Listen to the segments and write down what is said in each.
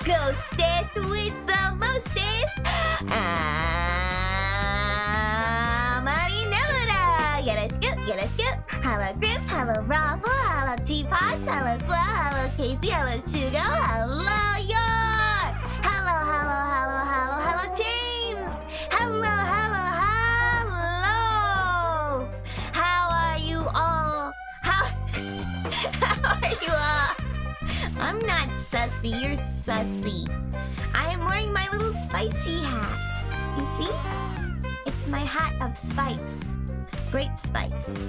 Ghostest with the mostest, Amity Nemurou. Yoroshiku. Hello Grim, hello Bravo, hello Teapot, hello Swell, hello Casey, hello Shugo, hello Yor. Hello James. Hello. How are you all? How are you all? I'm not sussy, you're sussy. I am wearing my little spicy hat. You see? It's my hat of spice. Great spice.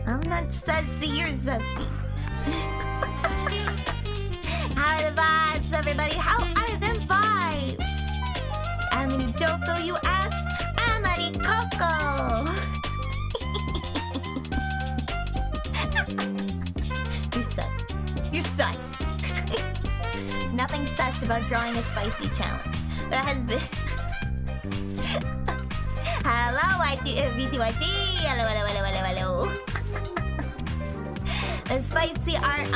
I'm not sussy, you're sussy. How are the vibes, everybody? How are them vibes? Amity Doko, you ask? Amity Coco! You're sus. You're sus. There's nothing sus about drawing a spicy challenge. That has been... Hello, VTYT! Hello. The spicy art,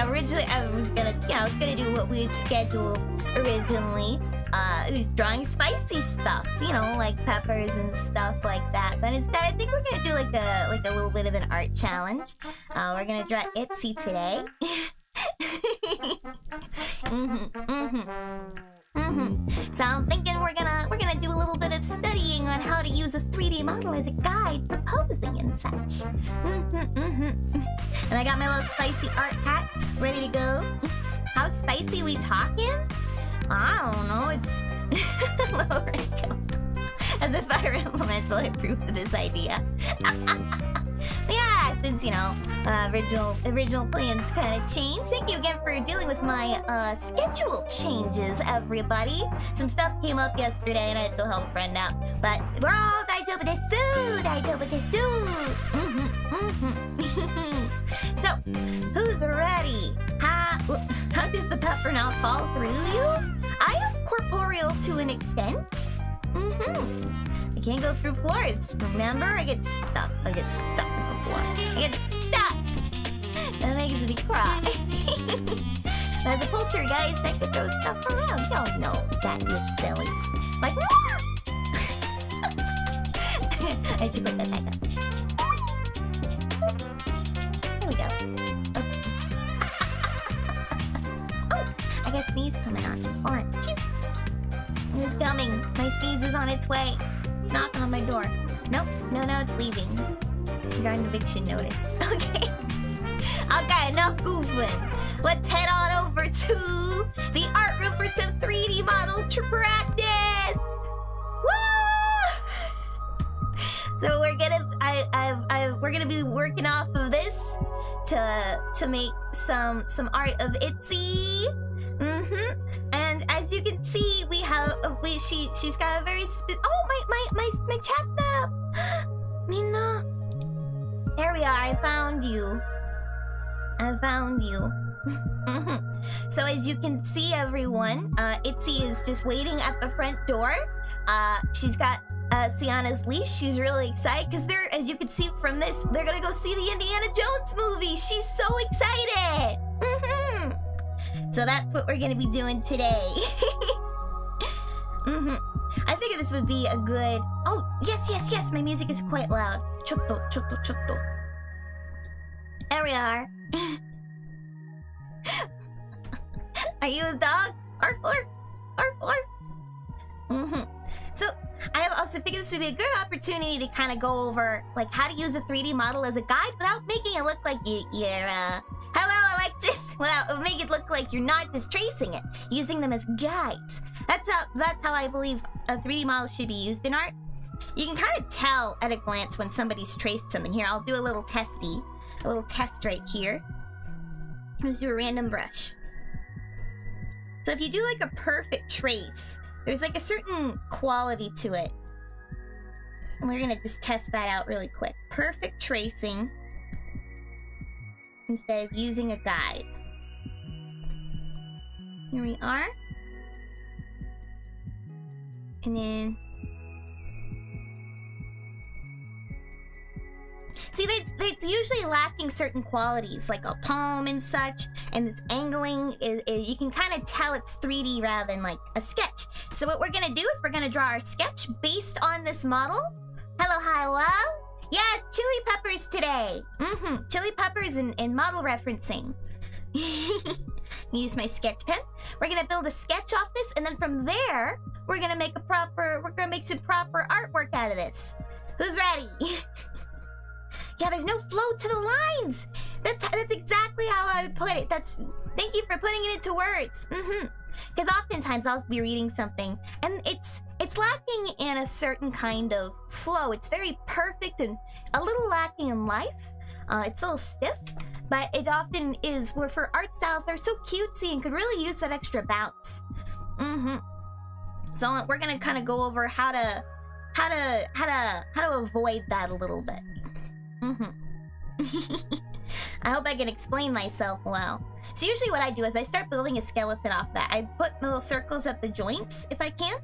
originally I was gonna do what we had scheduled originally. It was drawing spicy stuff, like peppers and stuff like that. But instead, I think we're gonna do like a little bit of an art challenge. We're gonna draw Itsi today. So I'm thinking we're gonna do a little bit of studying on how to use a 3D model as a guide for posing and such. And I got my little spicy art hat ready to go. How spicy we talking? I don't know. It's as if I were implemental proof of this idea. Yeah, since original plans kind of changed. Thank you again for dealing with my schedule changes, everybody. Some stuff came up yesterday and I had to help a friend out, but we're all daijoubu desu. So, who's ready? How does the pepper not fall through you? I am corporeal to an extent. I can't go through floors. Remember? I get stuck in the floor. I get stuck. That makes me cry. As a poltergeist, I could throw stuff around. Y'all know that, you silly. Like, I should put that back up. There we go. Okay. Oh, I got a sneeze coming on. Hold on. It's coming. My sneeze is on its way. It's knocking on my door. Nope. No, it's leaving. Got an eviction notice. Okay. Okay, enough goofing. Let's head on over to the art room for some 3D model to practice. Woo! So we're gonna be working off of this to make some art of Itsi. And as you can see, we have she's got a very my chat's not up. Minna. There we are. I found you. So as you can see, everyone, Itsi is just waiting at the front door. She's got Sianna's leash. She's really excited because as you can see from this, they're gonna go see the Indiana Jones movie. She's so excited. So that's what we're gonna be doing today. I figured this would be a good... Oh, yes, my music is quite loud. Chotto. There we are. Are you a dog? Arf. So, I have also figured this would be a good opportunity to kind of go over, like, how to use a 3D model as a guide without making it look like you're, hello, Alexis! Without making it look like you're not just tracing it, using them as guides. That's how I believe a 3D model should be used in art. You can kind of tell at a glance when somebody's traced something. Here, I'll do a little test right here. Let's do a random brush. So if you do like a perfect trace, there's like a certain quality to it. And we're gonna just test that out really quick. Perfect tracing instead of using a guide. Here we are. And then... See, it's usually lacking certain qualities, like a palm and such, and this angling, you can kind of tell it's 3D rather than like a sketch. So what we're gonna do is we're gonna draw our sketch based on this model. Hello. Yeah, chili peppers today. Chili peppers and model referencing. Use my sketch pen. We're gonna build a sketch off this, and then from there, we're gonna make some proper artwork out of this. Who's ready? Yeah, there's no flow to the lines. That's exactly how I would put it. Thank you for putting it into words. Because oftentimes I'll be reading something and it's lacking in a certain kind of flow. It's very perfect and a little lacking in life. It's a little stiff, but it often is where for art styles they're so cutesy and could really use that extra bounce. So we're gonna kind of go over how to avoid that a little bit. I hope I can explain myself well. So usually what I do is I start building a skeleton off that. I put little circles at the joints if I can.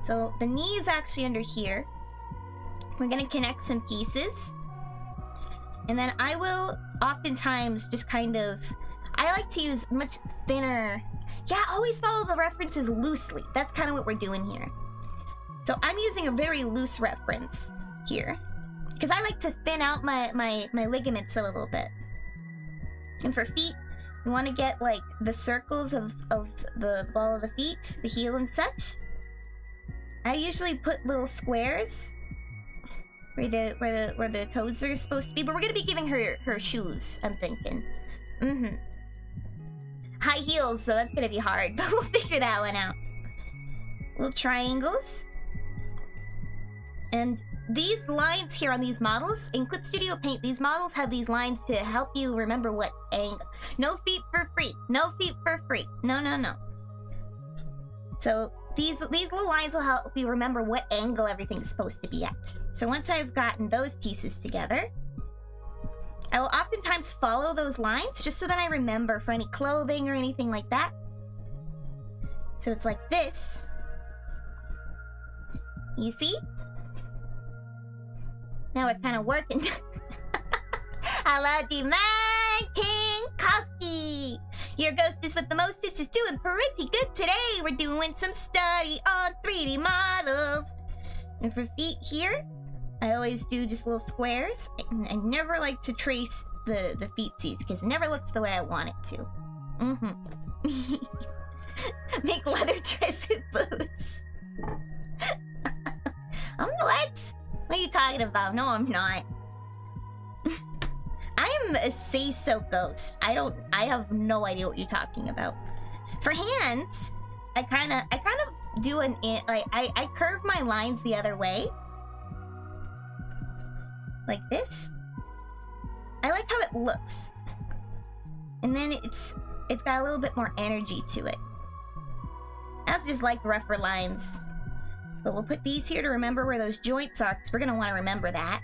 So the knee is actually under here. We're gonna connect some pieces. And then I will oftentimes just kind of... I like to use much thinner... Yeah, always follow the references loosely. That's kind of what we're doing here. So I'm using a very loose reference here. Because I like to thin out my ligaments a little bit. And for feet, we want to get like the circles of the ball of the feet, the heel and such. I usually put little squares where the toes are supposed to be, but we're gonna be giving her shoes, I'm thinking. High heels, so that's gonna be hard, but we'll figure that one out. Little triangles. And these lines here on these models, in Clip Studio Paint, these models have these lines to help you remember what angle. No feet for free. No feet for free. No. So these little lines will help you remember what angle everything's supposed to be at. So once I've gotten those pieces together, I will oftentimes follow those lines just so that I remember for any clothing or anything like that. So it's like this. You see? Now we're kind of working. Hello, Demand King Koski. Your ghostess with the mostest is doing pretty good today. We're doing some study on 3D models. And for feet here, I always do just little squares. I never like to trace the feetsies because it never looks the way I want it to. Make leather dressed boots. What? What are you talking about? No, I'm not. I am a say-so ghost. I have no idea what you're talking about. For hands, I kind of do I curve my lines the other way. Like this. I like how it looks. And then it's got a little bit more energy to it. I also just like rougher lines. But we'll put these here to remember where those joints are, because we're going to want to remember that.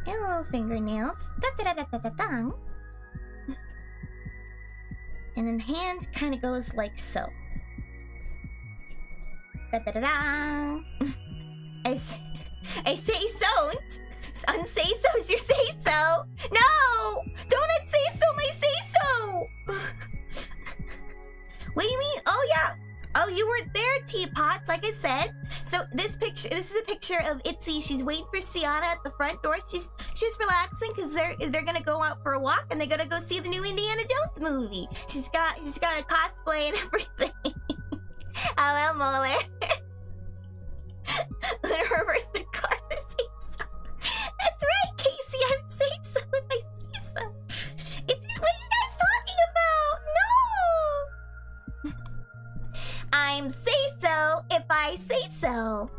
And little fingernails. Da-da-da-da-da-da-dang. And then hand kind of goes like so. Da-da-da-da. I say so. Unsay so's your say so. No! Don't unsay so my say so! What do you mean? Oh, yeah. Oh, you weren't there, teapots, like I said. So this is a picture of Itzi. She's waiting for Sianna at the front door. She's relaxing because they're gonna go out for a walk and they're gonna go see the new Indiana Jones movie. She's got a cosplay and everything. Hello, Molar. Reverse the card to say so. That's right, Casey. I'm saying so if I say so. What are you guys talking about? No. I'm say so if I say so.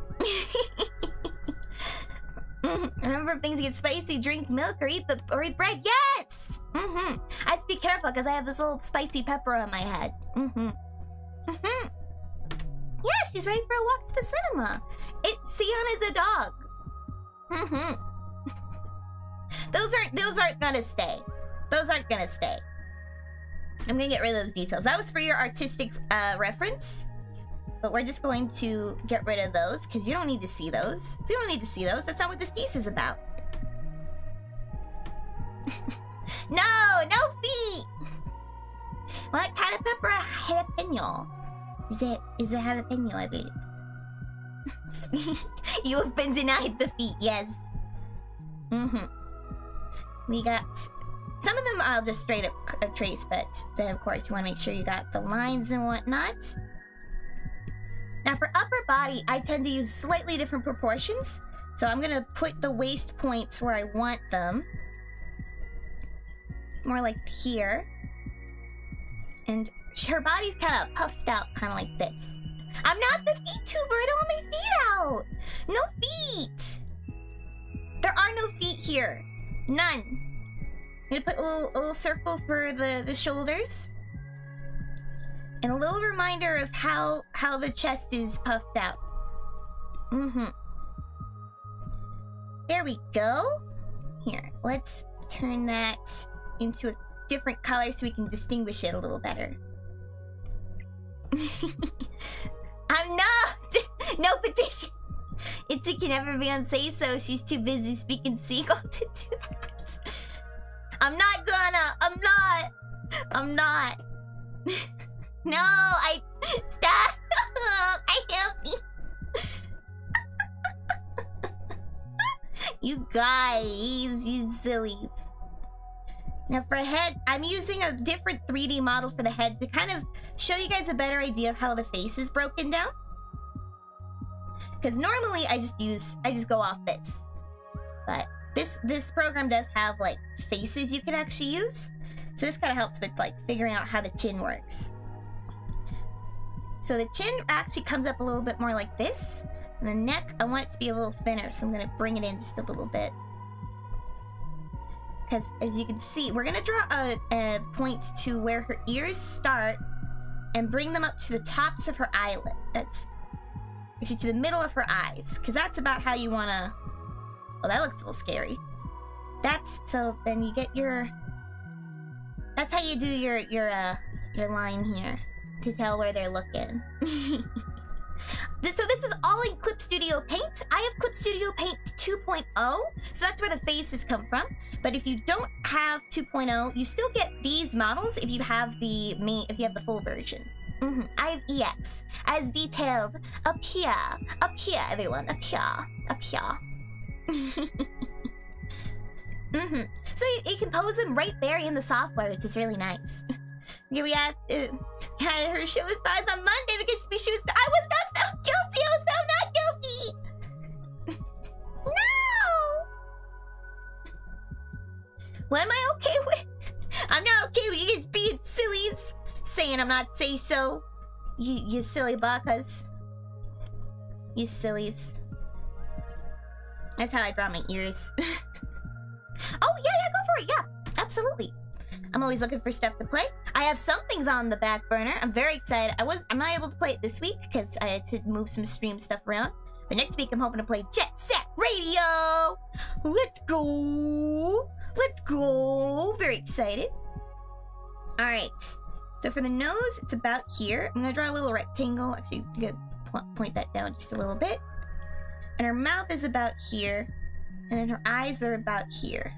Remember, if things get spicy, drink milk or eat bread. Yes. I have to be careful because I have this little spicy pepper on my head. Yeah, she's ready for a walk to the cinema. Sienna's a dog. Those aren't gonna stay. Those aren't gonna stay. I'm gonna get rid of those details. That was for your artistic reference. But we're just going to get rid of those because you don't need to see those. You don't need to see those. That's not what this piece is about. No feet. What kind of pepper? Jalapeno. Is it jalapeno, I believe. You have been denied the feet, yes. We got some of them I'll just straight up trace, but then of course you want to make sure you got the lines and whatnot. Now for upper body, I tend to use slightly different proportions. So I'm gonna put the waist points where I want them. It's more like here. And her body's kind of puffed out, kind of like this. I'm not the feet tuber, I don't want my feet out. No feet. There are no feet here. None. I'm gonna put a little circle for the shoulders. And a little reminder of how the chest is puffed out. There we go. Here, let's turn that into a different color so we can distinguish it a little better. I'm not! No petition! Itzi can never be on say so. She's too busy speaking seagull to do that. I'm not gonna! I'm not! No, stop! I help you! You guys, you sillies. Now for head, I'm using a different 3D model for the head to kind of show you guys a better idea of how the face is broken down. Because normally I just go off this. But this program does have like faces you can actually use. So this kind of helps with like figuring out how the chin works. So the chin actually comes up a little bit more like this. And the neck, I want it to be a little thinner, so I'm gonna bring it in just a little bit. Because as you can see, we're gonna draw a point to where her ears start and bring them up to the tops of her eyelid. That's actually to the middle of her eyes, because that's about how you wanna. Oh, that looks a little scary. So then you get your. That's how you do your line here to tell where they're looking. So this is all in Clip Studio Paint. I have Clip Studio Paint 2.0, so that's where the faces come from. But if you don't have 2.0, you still get these models if you have the full version. I have EX, as detailed up here, everyone, up here. So you can pose them right there in the software, which is really nice. Here we have her show was paused on Monday because she was. I was not found guilty. I was found not guilty. No. What am I okay with? I'm not okay with you guys being sillies, saying I'm not say so. You silly bakas. You sillies. That's how I draw my ears. Oh, yeah, go for it. Yeah, absolutely. I'm always looking for stuff to play. I have some things on the back burner. I'm very excited. I'm not able to play it this week because I had to move some stream stuff around. But next week, I'm hoping to play Jet Set Radio. Let's go. Let's go. Very excited. All right. So for the nose, it's about here. I'm going to draw a little rectangle. Actually, I'm going to point that down just a little bit. And her mouth is about here. And then her eyes are about here.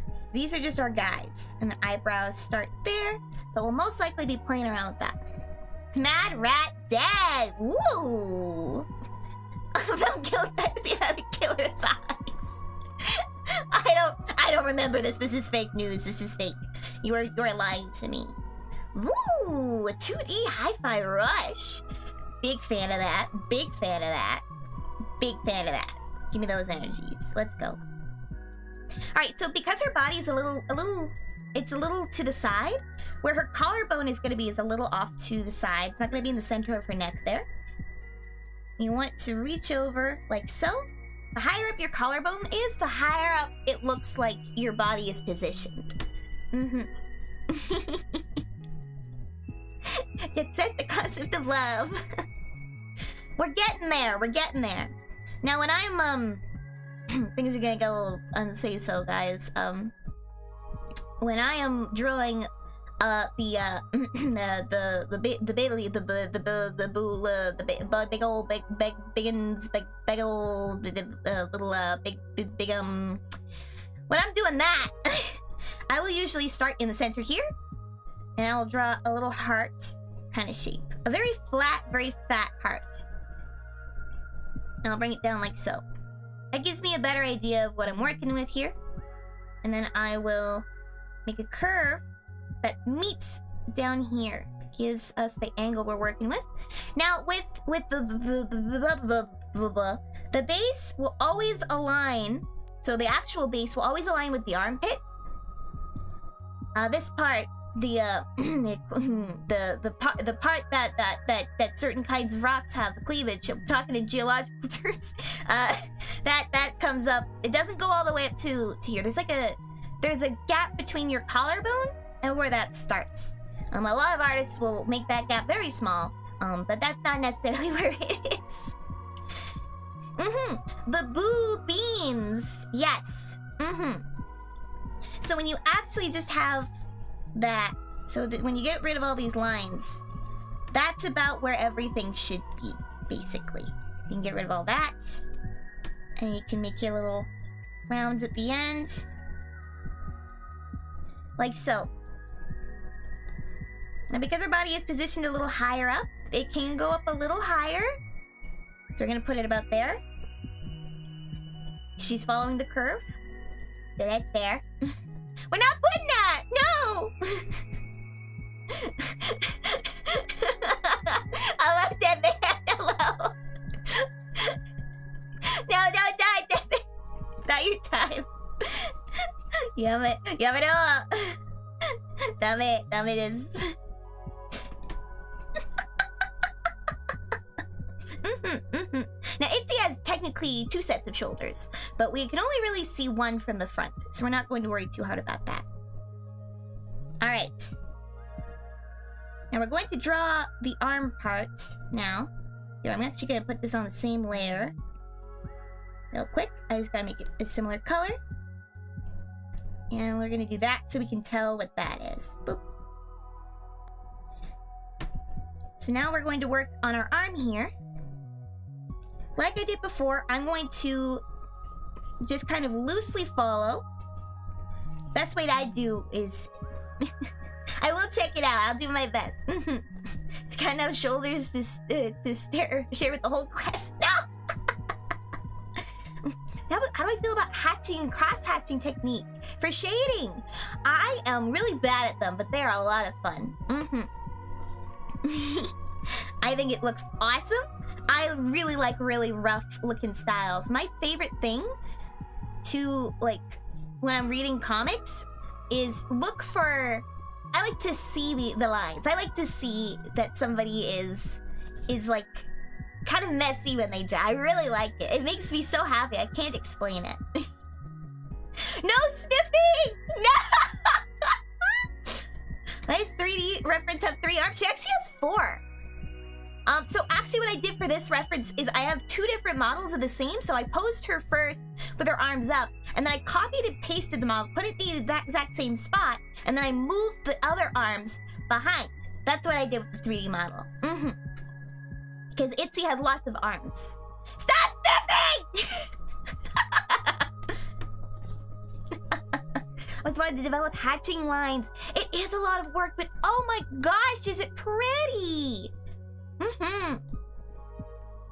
So these are just our guides. And the eyebrows start there. But we'll most likely be playing around with that. Mad Rat Dad! Woo! About the killer thighs. I don't remember this. This is fake news. This is fake. You're lying to me. Woo! A 2D hi-fi rush. Big fan of that. Big fan of that. Big fan of that. Give me those energies. Let's go. Alright, so because her body is a little to the side, where her collarbone is going to be is a little off to the side. It's not going to be in the center of her neck there. You want to reach over like so. The higher up your collarbone is, the higher up it looks like your body is positioned. Jet Set, the concept of love. We're getting there. We're getting there. Now, when I'm things are gonna get a little unsay so, guys. When I am drawing the when I'm doing that, I will usually start in the center here, and I'll draw a little heart kind of shape, a very flat, very fat heart. And I'll bring it down like so. That gives me a better idea of what I'm working with here, and then I will make a curve that meets down here, gives us the angle we're working with. Now, with the base will always align. So the actual base will always align with the armpit. This part, the part that certain kinds of rocks have the cleavage. I'm talking in geological terms. That comes up. It doesn't go all the way up to here. There's a gap between your collarbone and where that starts. A lot of artists will make that gap very small, but that's not necessarily where it is. The boo beans, yes. So when you actually just have that, so that when you get rid of all these lines, that's about where everything should be, basically. You can get rid of all that, and you can make your little rounds at the end, like so. Now, because her body is positioned a little higher up, it can go up a little higher. So we're gonna put it about there. She's following the curve. So that's there. We're not putting that! No! I love that man. Hello. No, don't die, Debbie. Not your time. Yamero. Dame this. Now, Itsi has technically 2 sets of shoulders, but we can only really see one from the front, so we're not going to worry too hard about that. Alright. Now we're going to draw the arm part now. Here, I'm actually going to put this on the same layer. Real quick. I just gotta make it a similar color. And we're going to do that so we can tell what that is. Boop. So now we're going to work on our arm here. Like I did before, I'm going to just kind of loosely follow. Best way I do is... I will check it out. I'll do my best. Just kind of shoulders to share with the whole quest. No! How do I feel about hatching and cross-hatching technique? For shading, I am really bad at them, but they are a lot of fun. I think it looks awesome. I really like really rough looking styles. My favorite thing to, like, when I'm reading comics is look for I like to see the lines. I like to see that somebody is like kind of messy when they draw. I really like it. It makes me so happy. I can't explain it. No sniffing! No! Nice 3D reference have 3 arms. She actually has 4. So actually what I did for this reference is I have 2 different models of the same. So I posed her first with her arms up, and then I copied and pasted the model, put it in the exact same spot, and then I moved the other arms behind. That's what I did with the 3D model. Because Itsi has lots of arms. Stop sniffing! I was wanting to develop hatching lines. It is a lot of work, but oh my gosh, is it pretty!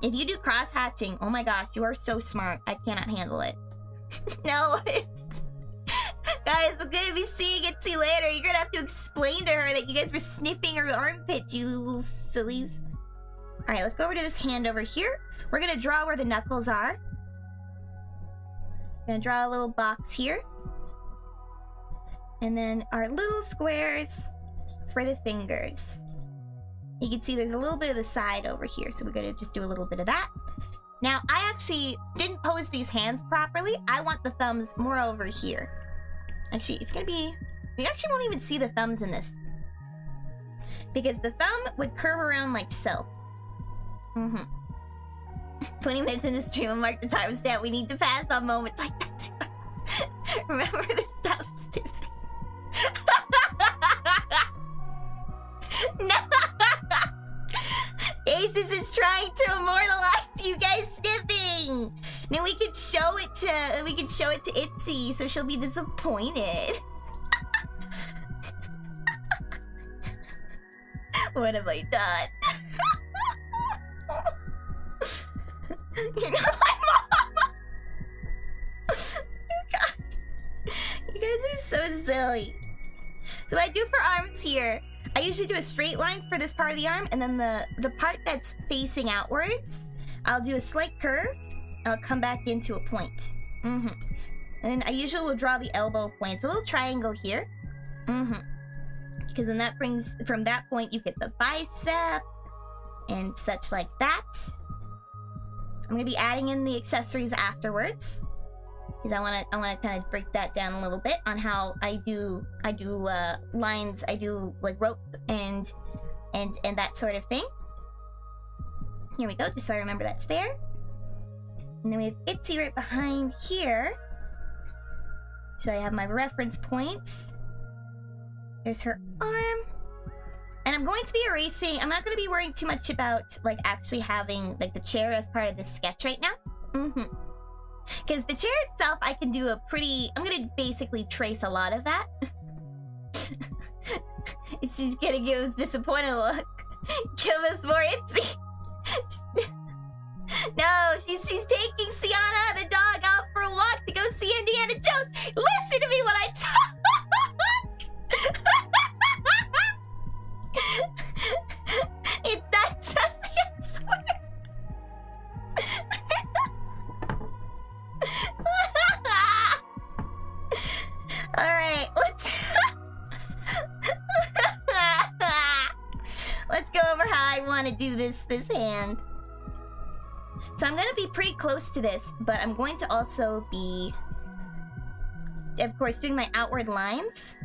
If you do cross hatching, oh my gosh, you are so smart. I cannot handle it. No, it's... Guys, I'm gonna be seeing Itzy later. You're gonna have to explain to her that you guys were sniffing her armpit, you little sillies. Alright, let's go over to this hand over here. We're gonna draw where the knuckles are. Gonna draw a little box here. And then our little squares for the fingers. You can see there's a little bit of the side over here, so we're gonna just do a little bit of that. Now, I actually didn't pose these hands properly. I want the thumbs more over here. Actually, it's gonna be... We actually won't even see the thumbs in this. Because the thumb would curve around like so. 20 minutes in the stream will mark the timestamp. We need to pass on moments like that. Remember to stop sniffing. No! Aces is trying to immortalize you guys sniffing. Now we could show it to Itzy, so she'll be disappointed. What have I done? You're not my mom. You guys are so silly. So what I do for arms here, I usually do a straight line for this part of the arm, and then the part that's facing outwards, I'll do a slight curve. I'll come back into a point. And then I usually will draw the elbow point. It's a little triangle here. Because then that brings, from that point, you get the bicep and such like that. I'm gonna be adding in the accessories afterwards, because I wanna kind of break that down a little bit on how I do lines. I do like rope and that sort of thing. Here we go, just so I remember that's there. And then we have Itzy right behind here. So I have my reference points. There's her arm. And I'm going to be erasing, I'm not going to be worrying too much about like actually having like the chair as part of this sketch right now. Because the chair itself, I can do a pretty, I'm going to basically trace a lot of that. She's going to give us a disappointed look. Give us more Itzy. No, she's taking Sianna the dog out for a walk to go see Indiana Jones. Listen to me when I talk. It's not sassy, I swear. Alright, let's go over how I want to do this hand. So I'm going to be pretty close to this, but I'm going to also be, of course, doing my outward lines.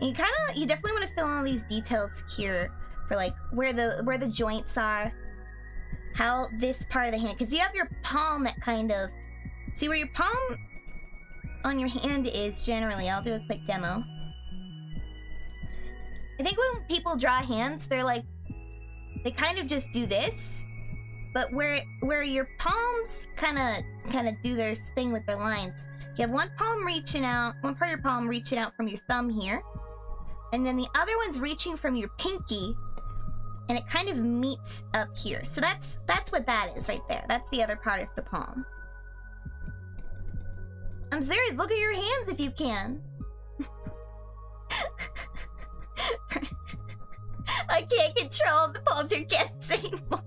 And you definitely want to fill in all these details here for like where the joints are, how this part of the hand, because you have your palm that kind of, see where your palm on your hand is generally. I'll do a quick demo. I think when people draw hands, they're like, they kind of just do this. But where your palms kind of do their thing with their lines, you have one palm reaching out, one part of your palm reaching out from your thumb here, and then the other one's reaching from your pinky, and it kind of meets up here. So that's what that is right there. That's the other part of the palm. I'm serious. Look at your hands if you can. I can't control the poltergeists anymore.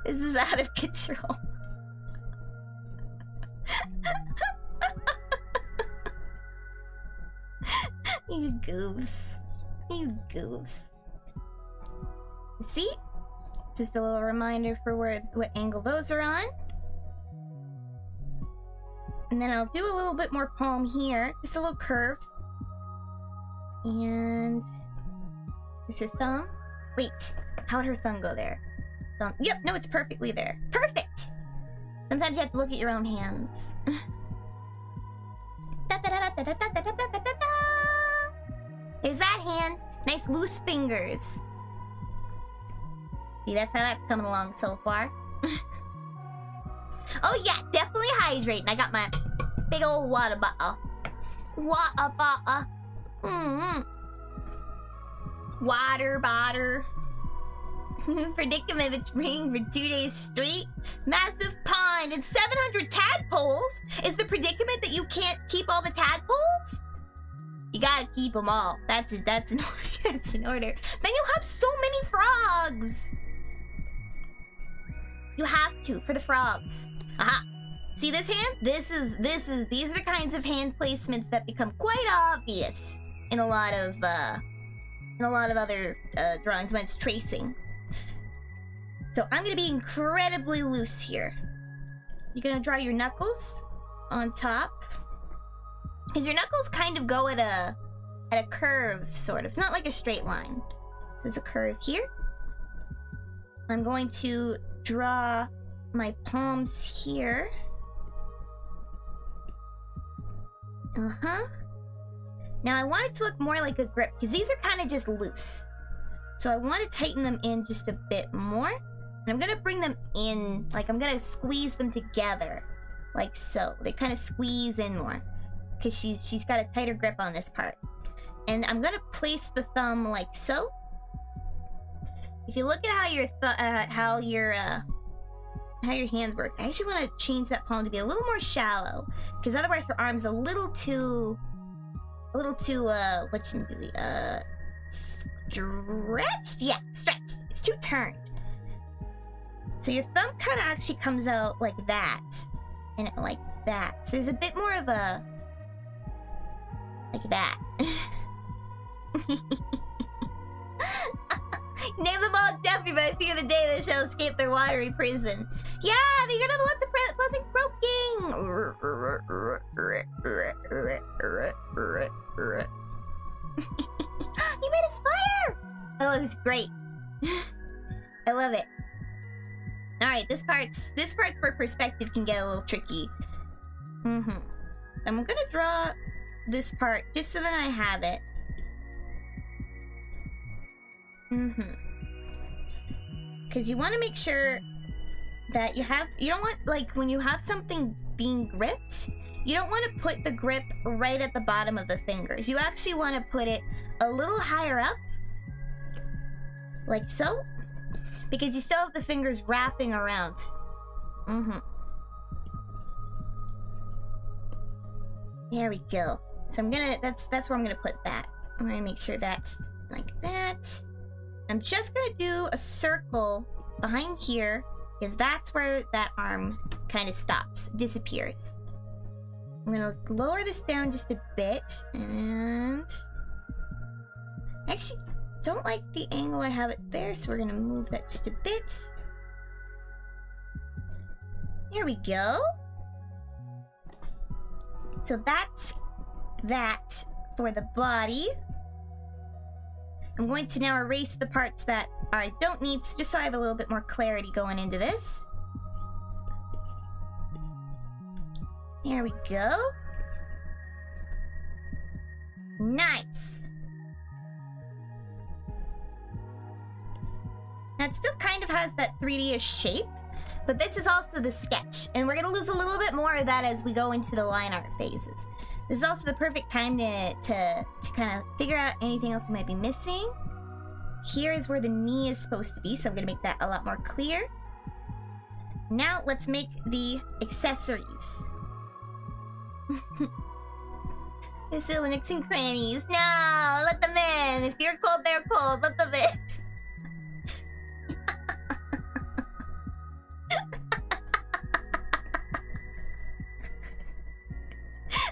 This is out of control. You goose. You goose. See? Just a little reminder for what angle those are on. And then I'll do a little bit more palm here. Just a little curve. And... There's your thumb. Wait, how'd her thumb go there? Thumb. Yep, no, it's perfectly there. Perfect! Sometimes you have to look at your own hands. Is that hand? Nice loose fingers. See, that's how that's coming along so far. Oh yeah, definitely hydrating. I got my big old water bottle. Water bottle. Water bottle. Predicament ring for 2 days straight. Massive pond and 700 tadpoles. Is the predicament that you can't keep all the tadpoles? You gotta keep them all. That's an order. That's an order. Then you'll have so many frogs. You have to for the frogs. Aha. See this hand? These are the kinds of hand placements that become quite obvious in a lot of other drawings when it's tracing. So I'm gonna be incredibly loose here. You're gonna draw your knuckles on top. Because your knuckles kind of go at a curve, sort of. It's not like a straight line. So it's a curve here. I'm going to draw my palms here. Now I want it to look more like a grip, because these are kind of just loose. So I want to tighten them in just a bit more. And I'm going to bring them in, like I'm going to squeeze them together. Like so. They kind of squeeze in more. Because she's got a tighter grip on this part. And I'm going to place the thumb like so. If you look at how your hands work, I actually want to change that palm to be a little more shallow. Because otherwise her arm's a little too, what should we do? Stretched? Yeah, stretched. It's too turned. So your thumb kind of actually comes out like that. And like that. So there's a bit more of a... like that. Name them all Jeffrey, but I fear the day they shall escape their watery prison. Yeah, you're not the ones that wasn't broken. You made a spire! Oh, it's great. I love it. Alright, this part for perspective can get a little tricky. I'm gonna draw this part just so that I have it. Because you want to make sure that you don't want, like, when you have something being gripped, you don't want to put the grip right at the bottom of the fingers. You actually want to put it a little higher up, like so, because you still have the fingers wrapping around. There we go. So that's where I'm gonna put that. I'm gonna make sure that's like that. I'm just gonna do a circle behind here, because that's where that arm kind of stops, disappears. I'm gonna lower this down just a bit, and I actually don't like the angle I have it there, so we're gonna move that just a bit. There we go. So that's that for the body. I'm going to now erase the parts that I don't need, just so I have a little bit more clarity going into this. There we go. Nice. Now it still kind of has that 3D-ish shape, but this is also the sketch, and we're gonna lose a little bit more of that as we go into the line art phases. This is also the perfect time to kind of figure out anything else we might be missing. Here is where the knee is supposed to be, so I'm gonna make that a lot more clear. Now let's make the accessories. There's still nooks and crannies. No, let them in. If you're cold, they're cold. Let them in.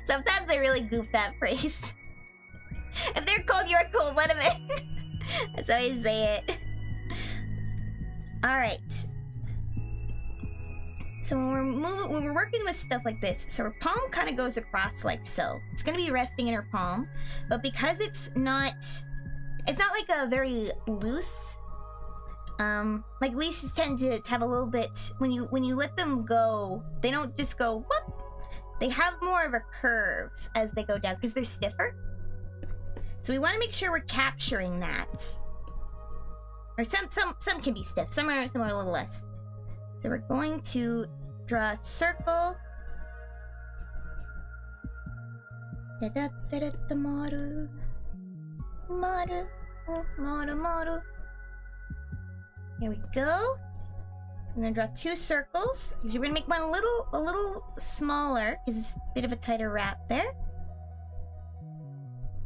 Sometimes I really goof that phrase. If they're cold, you're cold. What a minute. That's how you say it. Alright. So when we're working with stuff like this, so her palm kind of goes across like so. It's gonna be resting in her palm, but because it's not like a very loose, like leashes tend to have a little bit, when you let them go, they don't just go whoop. They have more of a curve as they go down because they're stiffer. So we want to make sure we're capturing that. Or some can be stiff, some are a little less. So we're going to draw a circle. Maru. Here we go. I'm gonna draw 2 circles. We're gonna make one a little smaller because it's a bit of a tighter wrap there.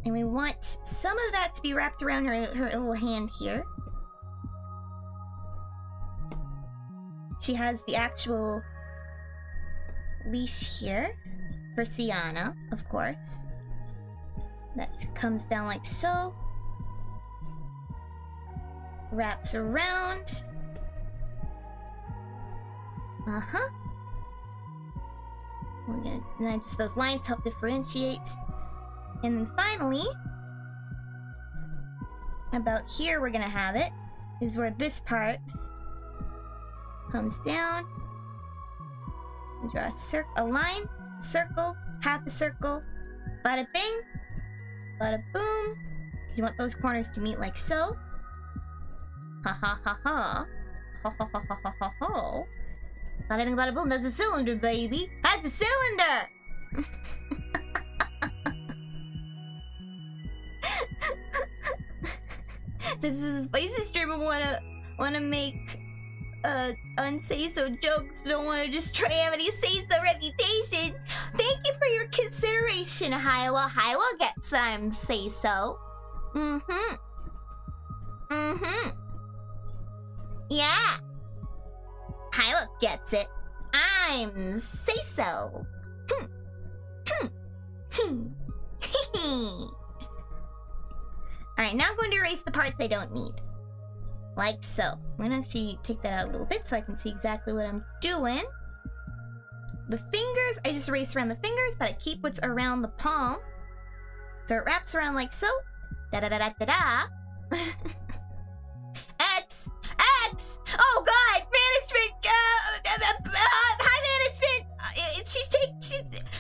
And we want some of that to be wrapped around her little hand here. She has the actual leash here for Sianna, of course. That comes down like so. Wraps around. Uh-huh. And then just those lines help differentiate. And then finally, about here we're gonna have it, is where this part comes down. We draw a line, circle, half a circle, bada bing, bada boom. You want those corners to meet like so. Ha ha ha ha. Ha ha ha ha ha ha ha. Bada bing, bada boom, that's a cylinder, baby. That's a cylinder! Since this is a spicy stream, I wanna make unsay-so jokes, don't wanna destroy Amity's say-so reputation. Thank you for your consideration, Haiwa. Haiwa gets some say-so. Yeah. Haiwa gets it. I'm say-so. Alright, now I'm going to erase the parts I don't need. Like so. I'm gonna actually take that out a little bit so I can see exactly what I'm doing. The fingers, I just erase around the fingers, but I keep what's around the palm. So it wraps around like so. Da-da-da-da-da-da. X! X! Oh god! Management! Hi, management!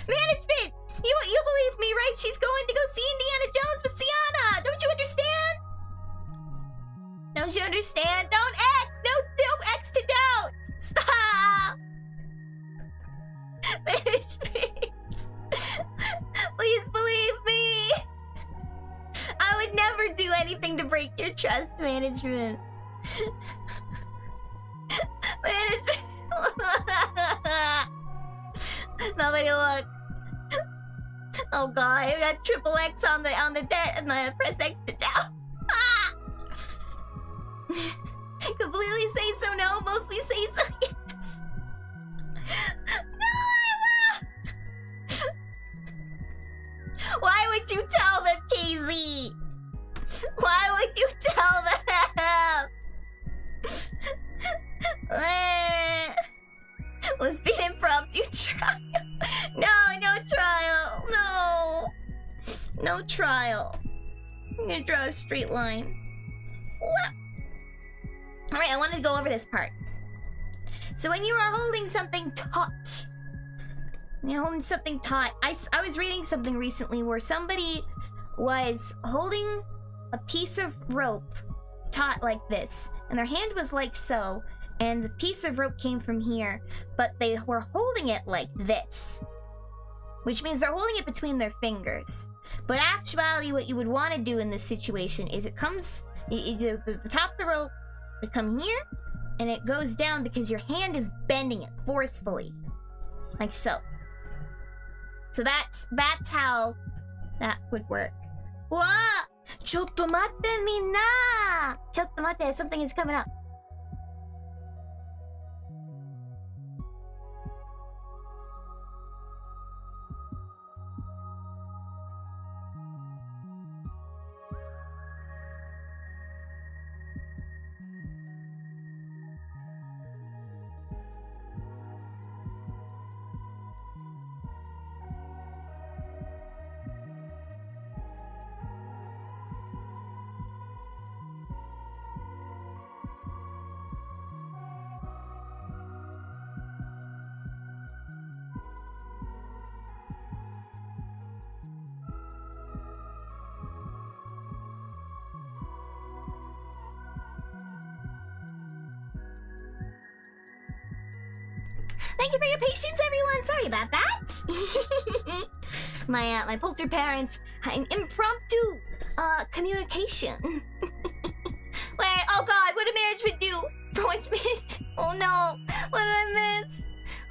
Management! You believe me, right? She's going to go see Indiana Jones with Sianna! Don't you understand? Don't you understand? Don't X! Don't X to doubt! Stop! Management! Please believe me! I would never do anything to break your trust, management. Management! Nobody look. Oh god, I got triple X on the debt and I press X to down. Completely say so no, mostly say so yes. No, why would you tell them, KZ? Why would you tell them? Was being impromptu trial? No trial. No trial. I'm gonna draw a straight line. Alright, I wanted to go over this part. So when you are holding something taut, I was reading something recently where somebody was holding a piece of rope taut like this, and their hand was like so, and the piece of rope came from here, but they were holding it like this, which means they're holding it between their fingers. But actually, what you would want to do in this situation is it comes, the top of the rope would come here, and it goes down because your hand is bending it forcefully, like so. So that's how that would work. Wow! Chotto matte, minna! Chotto matte, something is coming up. Thank you for your patience, everyone. Sorry about that. My polter parents had an impromptu communication. Wait, oh god, what did management do? For which minute? Oh no, what did I miss?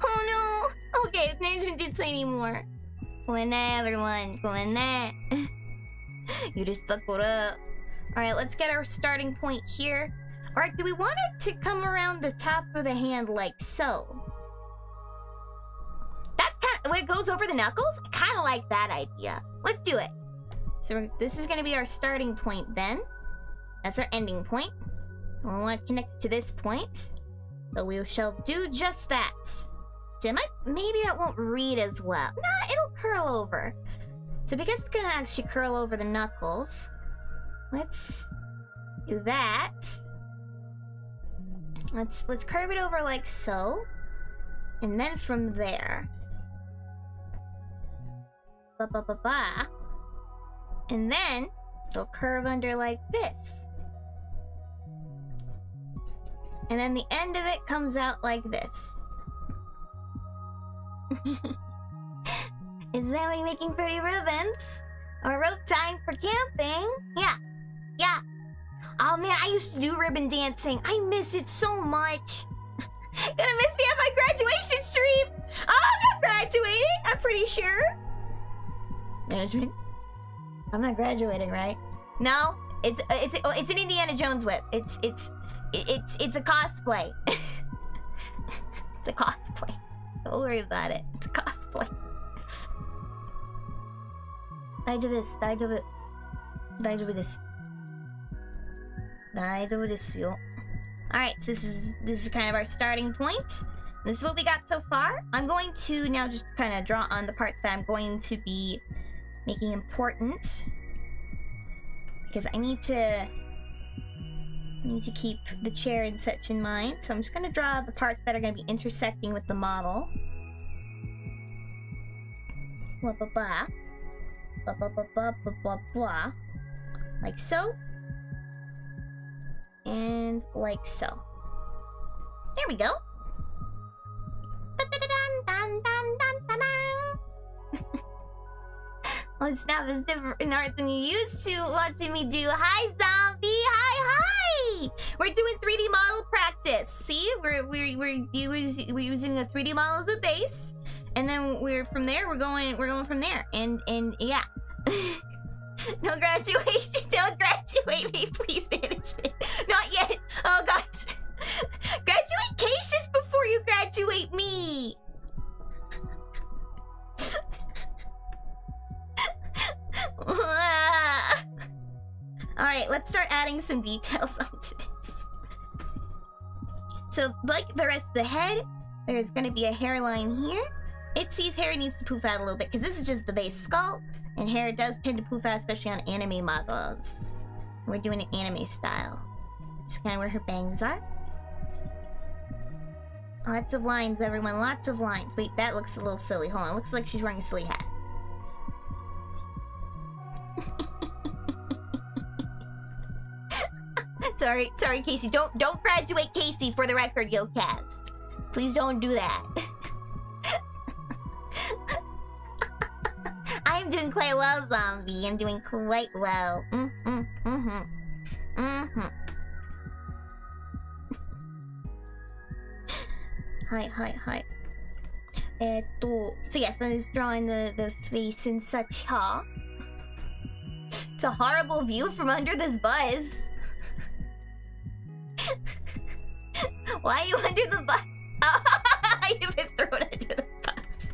Oh no. Okay, management didn't say anymore. ごめんね, everyone. ごめんね. Alright, let's get our starting point here. Alright, do we want it to come around the top of the hand like so? That's kind of, when it goes over the knuckles? I kind of like that idea. Let's do it. So this is going to be our starting point then. That's our ending point. We want to connect it to this point. So we shall do just that. Maybe that won't read as well. Nah, it'll curl over. So because it's going to actually curl over the knuckles, let's do that. Let's curve it over like so. And then from there. Ba-ba-ba-ba. And then it'll curve under like this. And then the end of it comes out like this. Is somebody making pretty ribbons? Or rope tying for camping? Yeah. Yeah. Oh man, I used to do ribbon dancing. I miss it so much. Gonna miss me at my graduation stream. Oh, I'm not graduating. I'm pretty sure. Management? I'm not graduating, right? No, it's an Indiana Jones whip. It's a cosplay. It's a cosplay. Don't worry about it. It's a cosplay. 大丈夫です。大丈夫。大丈夫です。大丈夫ですよ。Alright, so this is kind of our starting point. This is what we got so far. I'm going to now just kind of draw on the parts that I'm going to be making important. Because I need to keep the chair and such in mind. So I'm just going to draw the parts that are going to be intersecting with the model. Blah, blah, blah. Blah, blah, blah, blah, blah, blah, blah. Like so. And like so. There we go. Oh snap, it's different art than you used to watching me do. Hi zombie, hi! We're doing 3D model practice. See, we're using a 3D model as a base, and then we're going from there. And yeah. No graduation. Don't graduate me, please, management. Not yet. Oh gosh. Graduate Caecus before you graduate me. Alright, let's start adding some details onto this. So, like the rest of the head, there's gonna be a hairline here. Itzy's hair needs to poof out a little bit, because this is just the base skull, and hair does tend to poof out, especially on anime models. We're doing it anime style. This is kind of where her bangs are. Lots of lines, everyone, lots of lines. Wait, that looks a little silly. Hold on, it looks like she's wearing a silly hat. Sorry, Casey. Don't graduate Casey for the record, YOKAST. Please don't do that. I'm doing quite well, zombie. I'm doing quite well. Hi. So yes, I'm just drawing the face and such, huh? It's a horrible view from under this buzz. Why are you under the bus? Oh, you've been thrown under the bus.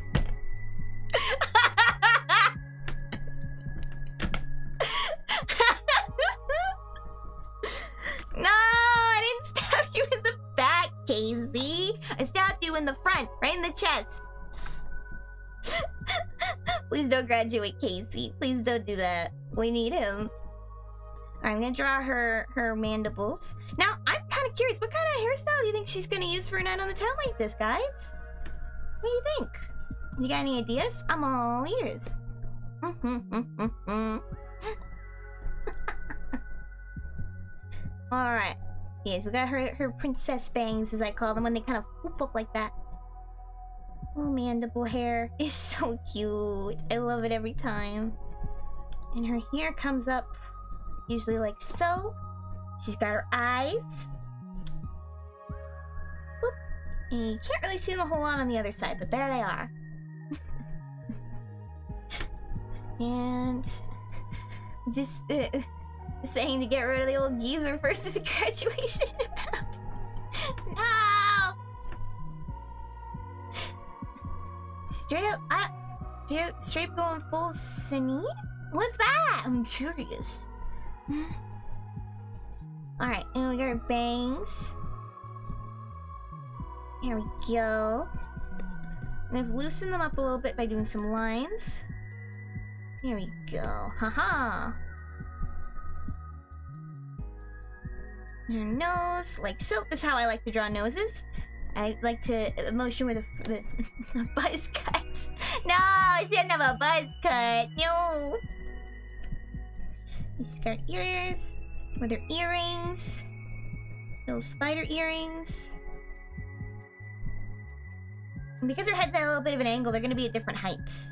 No, I didn't stab you in the back, Casey. I stabbed you in the front, right in the chest. Please don't graduate, Casey. Please don't do that. We need him. Alright, I'm gonna draw her mandibles. Now, I'm kind of curious, what kind of hairstyle do you think she's gonna use for a night on the town like this, guys? What do you think? You got any ideas? I'm all ears. Alright. Yes, we got her princess bangs, as I call them, when they kind of whoop up like that. Little mandible hair is so cute. I love it every time. And her hair comes up usually like so. She's got her eyes. Whoop. And you can't really see them a whole lot on the other side, but there they are. And just saying to get rid of the old geezer first at the graduation. No! Straight up, straight going full Sunny? What's that? I'm curious. Alright, and we got our bangs. Here we go. And I've loosened them up a little bit by doing some lines. Here we go. Haha. Her nose, like so. This is how I like to draw noses. I like to motion with the buzz cuts. No, she didn't have a buzz cut. No. She's got ears with her earrings. Little spider earrings. And because her head's at a little bit of an angle, they're gonna be at different heights.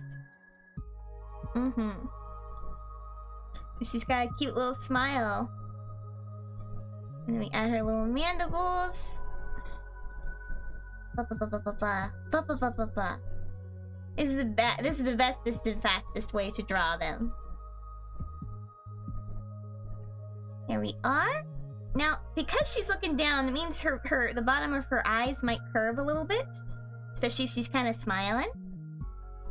She's got a cute little smile. And then we add her little mandibles. This is the bestest and fastest way to draw them. There we are. Now, because she's looking down, it means the bottom of her eyes might curve a little bit, especially if she's kind of smiling.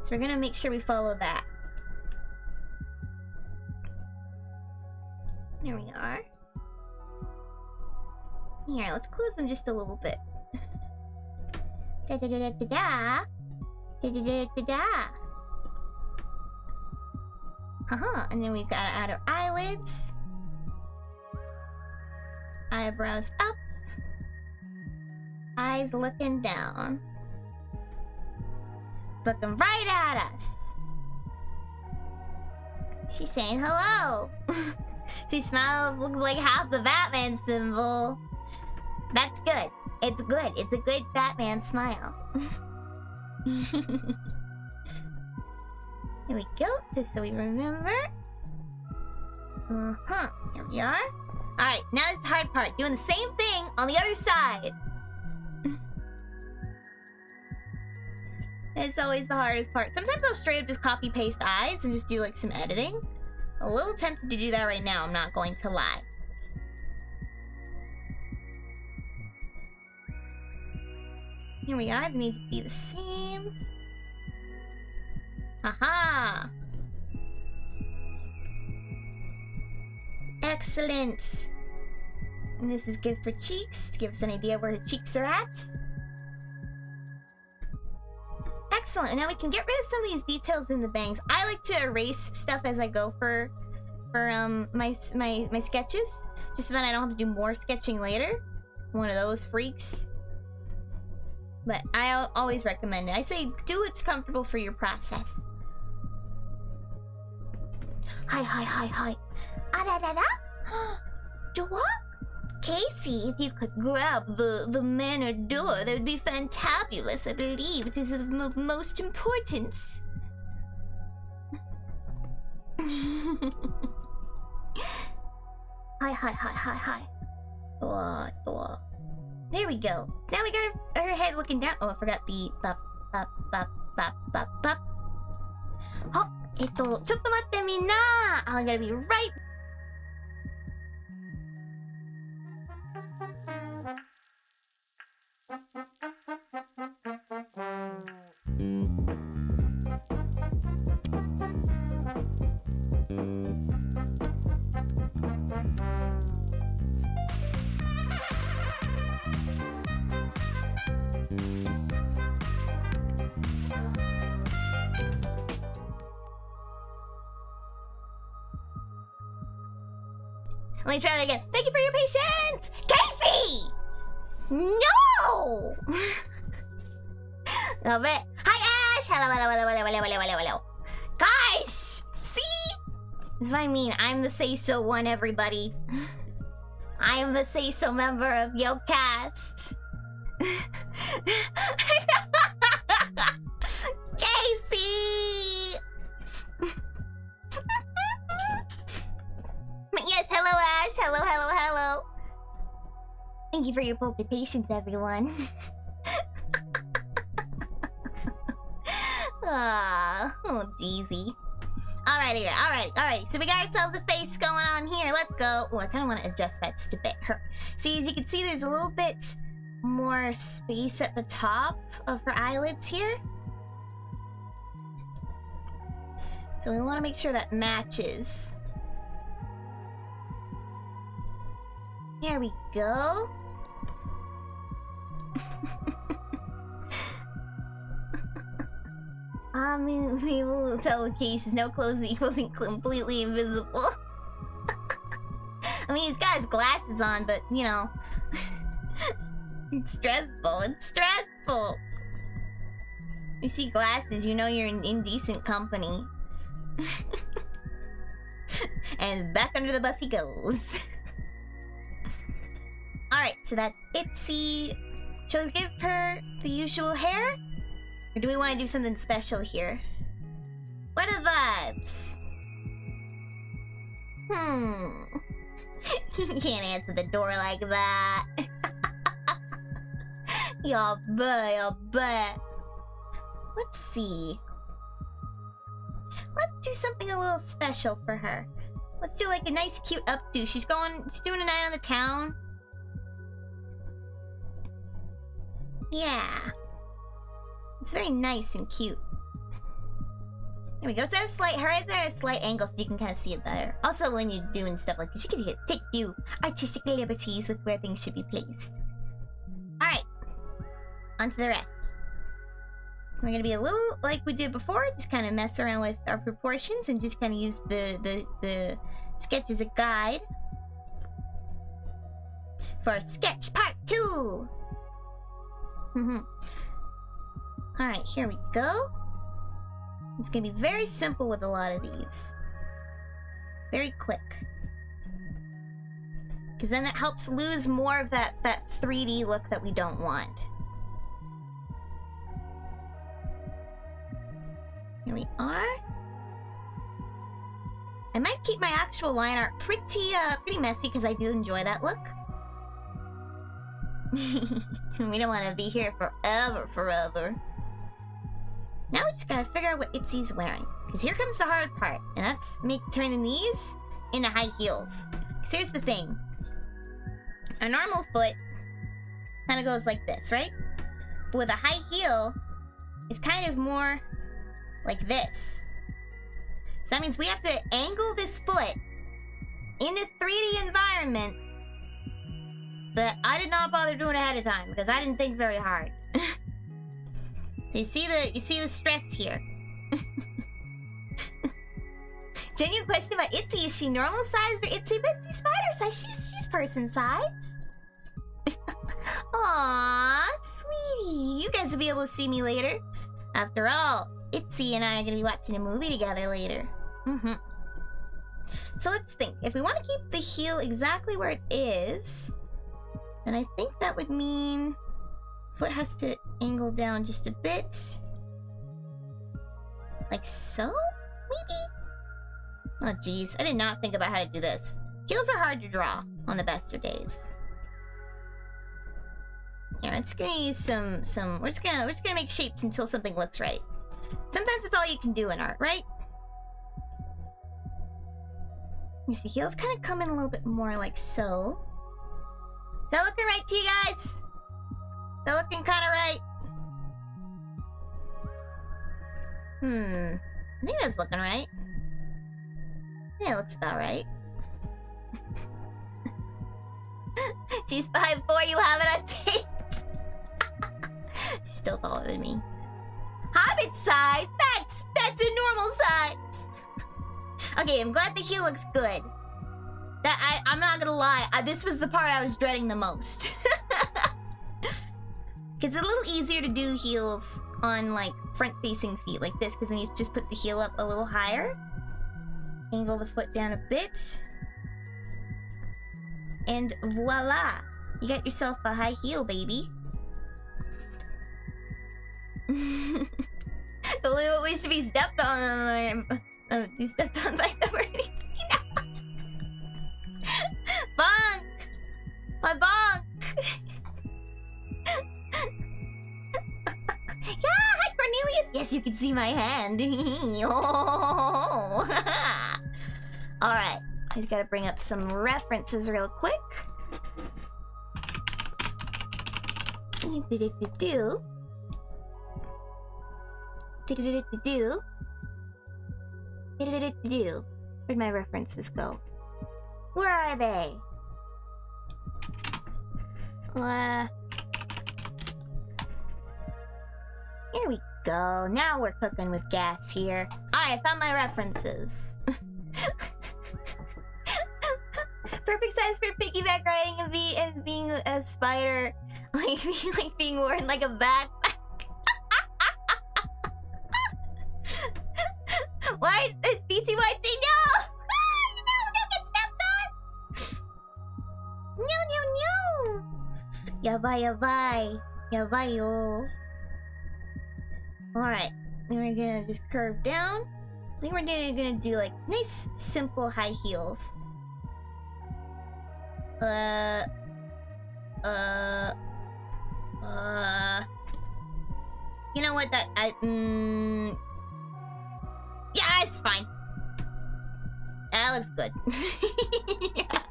So we're gonna make sure we follow that. There we are. Here, let's close them just a little bit. Da da da da da da. Da da da da da. Haha, and then we've got to add our eyelids. Eyebrows up. Eyes looking down. It's looking right at us. She's saying hello. She smiles, looks like half the Batman symbol. That's good. It's good. It's a good Batman smile. Here we go, just so we remember. Here we are. Alright, now this is the hard part. Doing the same thing on the other side. It's always the hardest part. Sometimes I'll straight up just copy paste eyes and just do like some editing. A little tempted to do that right now, I'm not going to lie. Here we are, they need to be the same. Haha! Excellent! And this is good for cheeks, to give us an idea where her cheeks are at. Excellent, and now we can get rid of some of these details in the bangs. I like to erase stuff as I go for my sketches, just so that I don't have to do more sketching later. I'm one of those freaks. But I always recommend it. I say do what's comfortable for your process. Hi. Da. Door? Casey, if you could grab the manor door, that would be fantabulous. I believe it is of most importance. Hi. Door. There we go. Now we got her head looking down. Oh, I forgot the bop. Oh, ちょっと待ってみんな. I'm gonna be right. Let me try that again. Thank you for your patience! Casey! No! Love it. Hi, Ash! Hello. Gosh! See? This is what I mean. I'm the say-so one, everybody. I am the say-so member of YOKAST. Casey! Yes, hello Ash, hello. Thank you for your polka patience, everyone. Oh, jeezy. Alrighty. So we got ourselves a face going on here. Let's go. Oh, I kind of want to adjust that just a bit. See, as you can see, there's a little bit more space at the top of her eyelids here. So we want to make sure that matches. There we go. We will tell the case no clothes equals completely invisible. I mean, he's got his glasses on, but you know, it's stressful. You see glasses, you know you're in indecent company. And back under the bus he goes. Alright, so that's Itzy. Shall we give her the usual hair? Or do we want to do something special here? What are the vibes? You can't answer the door like that. Y'all bet. Let's see. Let's do something a little special for her. Let's do like a nice cute updo. She's doing a night on the town. Yeah. It's very nice and cute. There we go. It's at a slight, her head's at a slight angle so you can kind of see it better. Also, when you're doing stuff like this, you can take a few artistic liberties with where things should be placed. Alright. On to the rest. We're gonna be a little like we did before, just kind of mess around with our proportions and just kind of use the sketch as a guide for sketch part 2. Alright, here we go. It's gonna be very simple with a lot of these. Very quick. Because then it helps lose more of that 3D look that we don't want. Here we are. I might keep my actual line art pretty messy because I do enjoy that look. We don't want to be here forever. Now we just gotta figure out what Itzy's wearing. Because here comes the hard part. And that's turning these into high heels. Because here's the thing. Our normal foot kind of goes like this, right? But with a high heel, it's kind of more like this. So that means we have to angle this foot in a 3D environment that I did not bother doing ahead of time because I didn't think very hard. You see the stress here. Genuine question about Itzy. Is she normal size or Itsy Bitsy spider size? She's person size. Aww, sweetie. You guys will be able to see me later. After all, Itzy and I are gonna be watching a movie together later. So let's think. If we want to keep the heel exactly where it is, then I think that would mean foot has to angle down just a bit. Like so? Maybe? Oh geez, I did not think about how to do this. Heels are hard to draw on the best of days. Yeah, I'm just gonna use some we're just gonna make shapes until something looks right. Sometimes it's all you can do in art, right? Here's the heels kind of come in a little bit more like so. Is that looking right to you guys? Is that looking kind of right? I think that's looking right. Yeah, it looks about right. She's 5'4", you have it on tape. She's still taller than me. Hobbit size? That's a normal size. Okay, I'm glad the heel looks good. I'm not gonna lie, this was the part I was dreading the most. It's a little easier to do heels on like front-facing feet like this, because then you just put the heel up a little higher. Angle the foot down a bit. And voila! You got yourself a high heel, baby. totally what we should be stepped on. You stepped on by the word. Bonk! My bonk! Yeah, hi Cornelius! Yes, you can see my hand. Oh. Alright, I just gotta bring up some references real quick. Do-do-do-do-do. Do-do-do-do-do. Do-do-do-do-do. Where'd my references go? Where are they? Here we go. Now we're cooking with gas here. Alright, I found my references. Perfect size for piggyback riding and being a spider. Like being worn like a backpack. Why? It's BTYT. No! No, don't get stepped on! No. Yabai. Yabai-yo. Alright. Then we're gonna just curve down. I think we're gonna do like nice, simple high heels. You know what? Yeah, it's fine. That looks good. Yeah.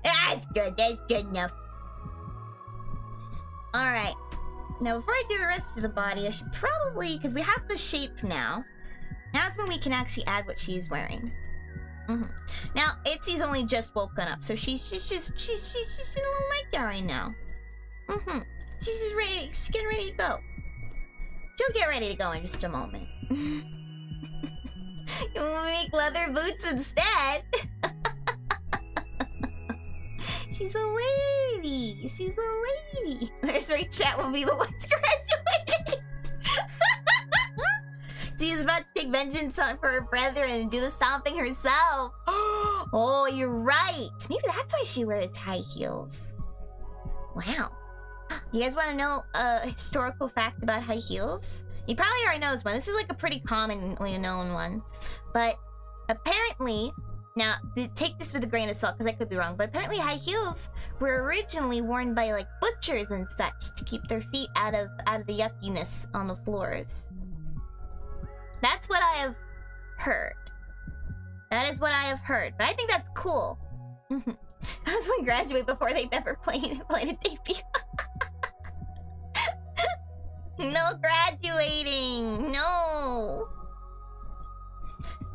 That's good. That's good enough. Alright. Now, before I do the rest of the body, I should probably... Because we have the shape now. Now's when we can actually add what she's wearing. Now, Itzy's only just woken up, so she's just in a little nightgown right now. She's just ready. She's getting ready to go. She'll get ready to go in just a moment. You'll make leather boots instead. She's a lady. She's a lady. This right, chat will be the ones graduating. She's about to take vengeance for her brethren and do the stomping herself. Oh, you're right. Maybe that's why she wears high heels. Wow. You guys want to know a historical fact about high heels? You probably already know this one. This is like a pretty commonly known one. But apparently, now take this with a grain of salt because I could be wrong, but apparently high heels were originally worn by like butchers and such to keep their feet out of the yuckiness on the floors. That's what I have heard. That is what I have heard. But I think that's cool. I was going to graduate before they've ever played a debut. No graduating! No!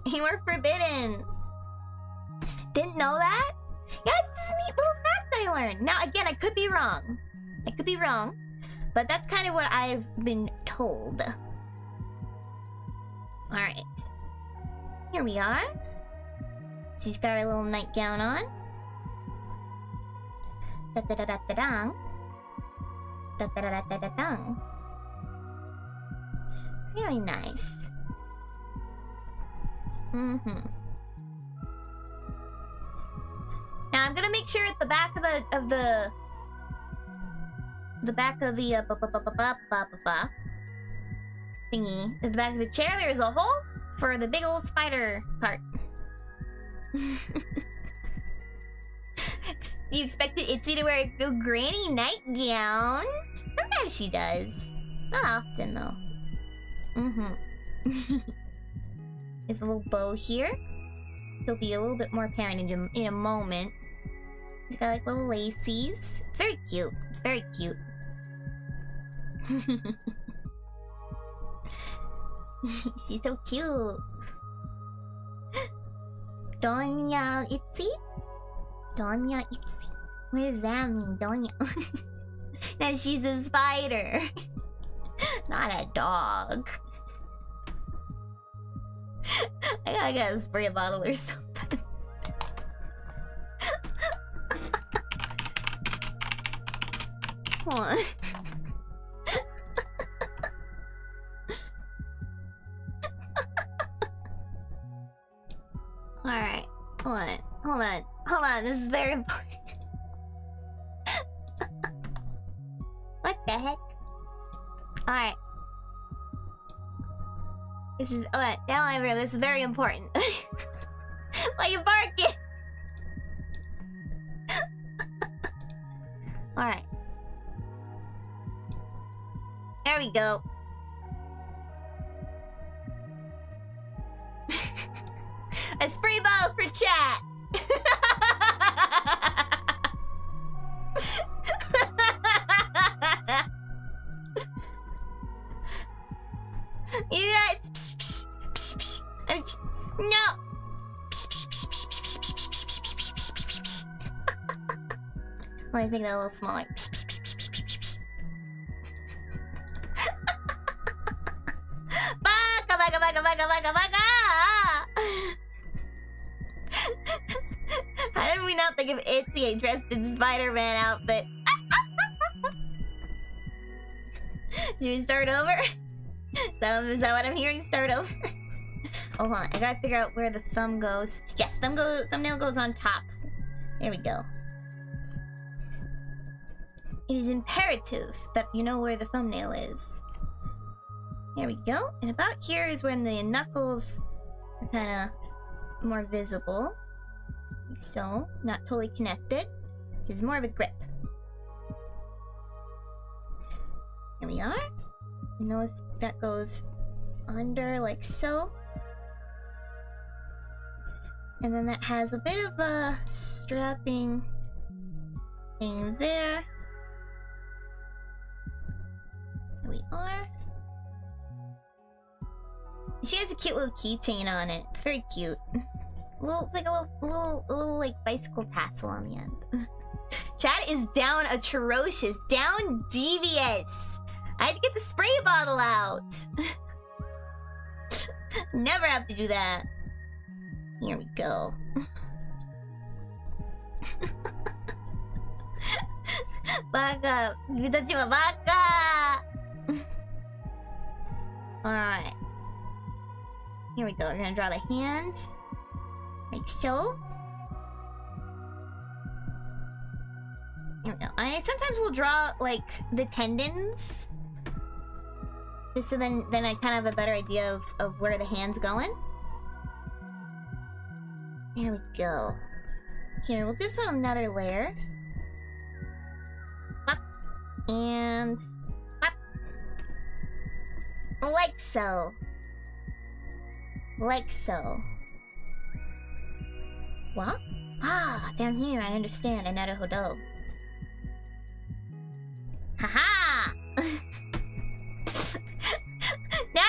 You were forbidden. Didn't know that? Yeah, it's just a neat little fact I learned. Now, again, I could be wrong. I could be wrong. But that's kind of what I've been told. Alright. Here we are. She's got her little nightgown on. Da-da-da-da-da-dang. Da-da-da-da-da-dang. Very nice. Now I'm gonna make sure at the back of the thingy, at the back of the chair, there's a hole for the big old spider part. You expected Itzy to wear a granny nightgown? Sometimes she does. Not often though. There's a little bow here. He'll be a little bit more apparent in a moment. He's got like little lacies. It's very cute. It's very cute. She's so cute. Donya Itzy? Donya Itzy. What does that mean, Donya? Now she's a spider. Not a dog. I gotta spray a bottle or something. Come on. Alright. Hold on. This is very important. What the heck? Alright. This is this is very important. Why you barking? Alright. There we go. A spray bottle for chat! You guys... No! Let me make that a little smaller. How did we not think of Itsi dressed in Spider-Man outfit? Should we start over? Is that what I'm hearing? Start over? Oh, hold on. I gotta figure out where the thumb goes. Yes, thumbnail goes on top. There we go. It is imperative that you know where the thumbnail is. There we go. And about here is when the knuckles are kind of more visible. Like so. Not totally connected. It's more of a grip. Here we are. And notice that goes under like so. And then that has a bit of a strapping thing there. There we are. She has a cute little keychain on it. It's very cute. Like a little like bicycle tassel on the end. Chat is down atrocious, down devious. I had to get the spray bottle out. Never have to do that. Here we go. Baka, Yutachi wa baka. Alright. Here we go. We're gonna draw the hand. Like so. Here we go. I sometimes will draw like the tendons. Just so then I kind of have a better idea of where the hand's going. There we go. Here, we'll do this on another layer. Up. And up. Like so. Like so. What? Ah, down here, I understand. Naruhodo. Haha! Nah!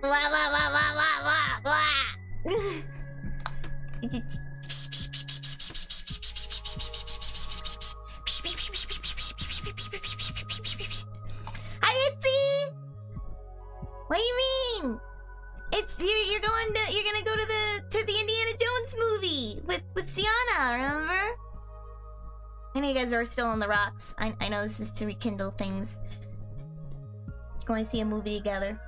Blah, blah, blah, blah, blah, blah, blah. Hi, Itzy! What do you mean? It's you're gonna go to the Indiana Jones movie with Sianna, remember? I know you guys are still on the rocks. I know this is to rekindle things. Going to see a movie together.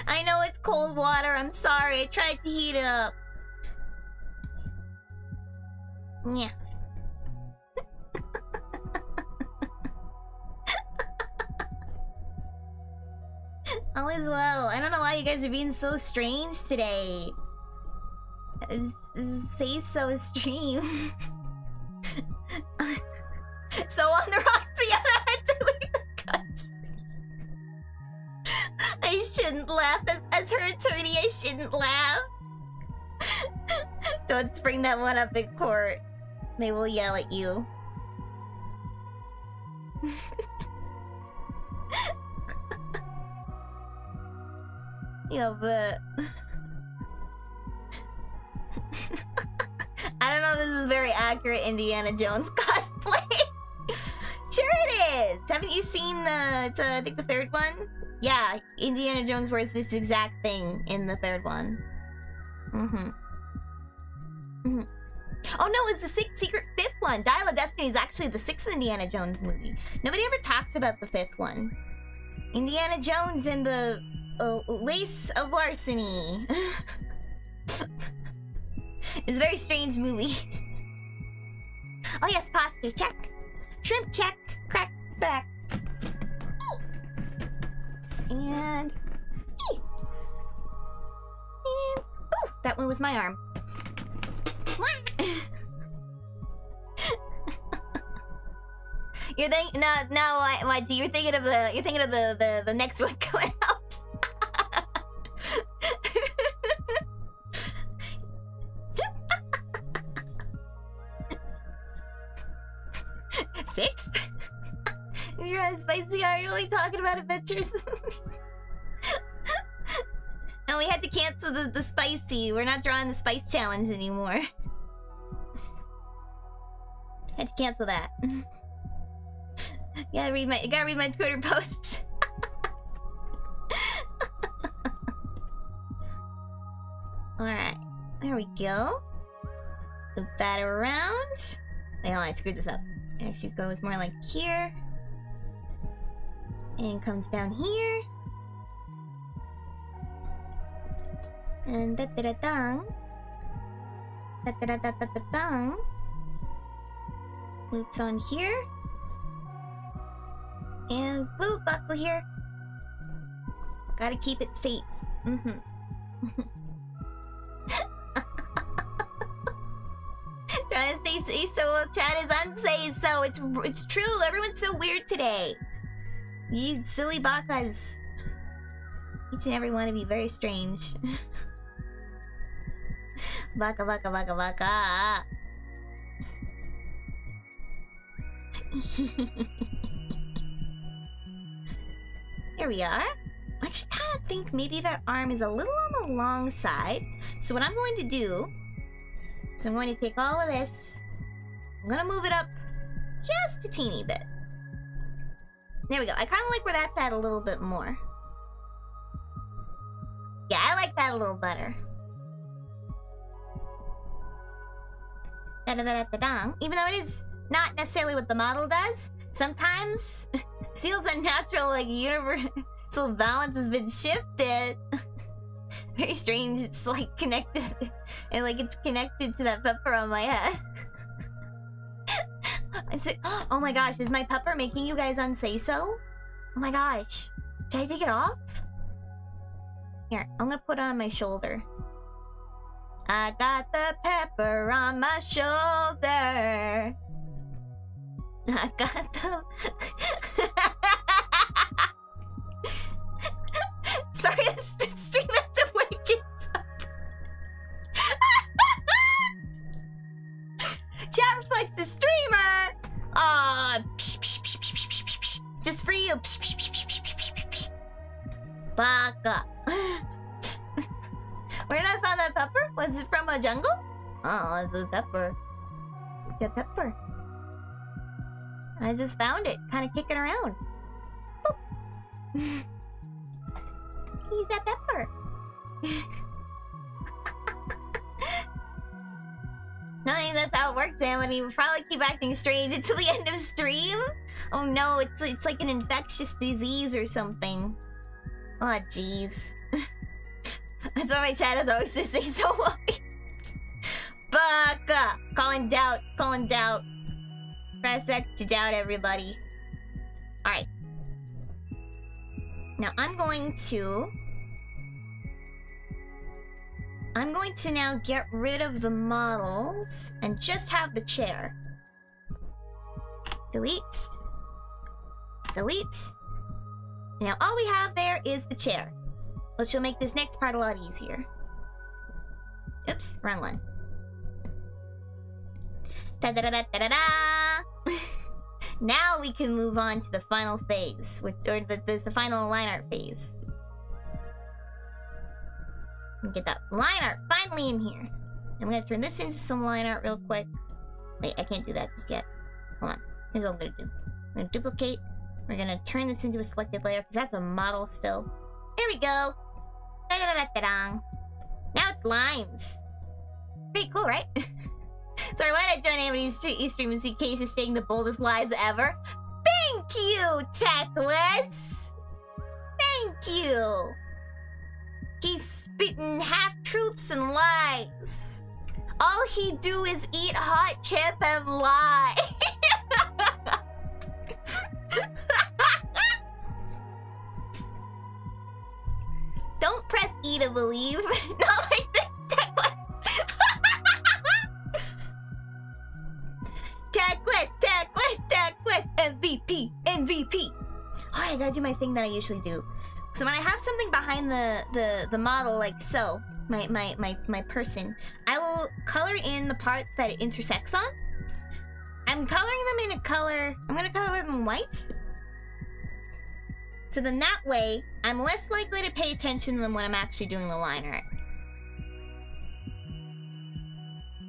I know it's cold water. I'm sorry. I tried to heat it up. Yeah. All is well. I don't know why you guys are being so strange today. Say so stream. So on the rocks, Sienna had to leave the country. I shouldn't laugh. As her attorney, I shouldn't laugh. Don't bring that one up in court. They will yell at you. Yeah, but... I don't know if this is very accurate Indiana Jones cosplay. Sure it is! Haven't you seen I think the third one? Yeah, Indiana Jones wears this exact thing in the third one. Oh no, it's the secret fifth one. Dial of Destiny is actually the sixth Indiana Jones movie. Nobody ever talks about the fifth one. Indiana Jones and the Lace of Larceny. It's a very strange movie. Oh yes, posture check. Shrimp check. Crack back. And... Eee! And... Ooh! That one was my arm. You're thinking... No, what? You're thinking of the next one coming out. Sixth? You're a spicy, are you only talking about adventures? No, we had to cancel the spicy. We're not drawing the spice challenge anymore. Had to cancel that. Gotta read my Twitter posts. Alright. There we go. Loop that around. Wait, hold on, I screwed this up. It actually goes more like here. And comes down here. And da-da-da-dang. Da-da-da-da-da-dang. Loops on here. And blue buckle here. Gotta keep it safe. Mm-hmm. Trying to say so, chat is unsay so. It's true. Everyone's so weird today. You silly bakas. Each and every one of you very strange. Baka baka baka baka. Here we are. I actually kind of think maybe that arm is a little on the long side. So what I'm going to do is I'm going to take all of this. I'm going to move it up just a teeny bit. There we go. I kind of like where that's at a little bit more. Yeah, I like that a little better. Da-da-da-da-da-dang. Even though it is not necessarily what the model does, sometimes it feels unnatural, like universal balance has been shifted. Very strange. It's like connected, and like it's connected to that pepper on my head. I said, oh my gosh, is my pepper making you guys unsay so? Oh my gosh. Did I take it off? Here, I'm gonna put it on my shoulder. I got the pepper on my shoulder. I got the... Sorry, this stream has to wake it up. Chat reflects the streamer! Aw, just for you. Baka. Where did I find that pepper? Was it from a jungle? Oh, it's a pepper. It's a pepper. I just found it, kind of kicking around. Boop. He's that pepper. No, I think that's how it works, Amity. We'll probably keep acting strange until the end of stream. Oh no, it's like an infectious disease or something. Oh jeez. That's why my chat is always to say so white. Baka! Calling doubt, calling doubt. Press X to doubt everybody. Alright. Now I'm going to now get rid of the models and just have the chair. Delete. Delete. Now all we have there is the chair, which will make this next part a lot easier. Oops, wrong one. Da-da-da-da-da-da! Now we can move on to the final phase, or the final line art phase. And get that line art finally in here. I'm gonna turn this into some line art real quick. Wait, I can't do that just yet. Hold on. Here's what I'm gonna do. I'm gonna duplicate. We're gonna turn this into a selected layer because that's a model still. There we go. Da-da-da-da-da-dang. Now it's lines. Pretty cool, right? Sorry, why did I join Amity's stream and see Caecus stating the boldest lies ever? Thank you, Techless! Thank you! He's spitting half-truths and lies. All he do is eat hot chip and lie. me to believe. Not like this. Tag quest, MVP. Alright, I gotta do my thing that I usually do. So when I have something behind the model, like so, my person, I will color in the parts that it intersects on. I'm coloring them in a color, I'm gonna color them white. So then that way, I'm less likely to pay attention than when I'm actually doing the line art.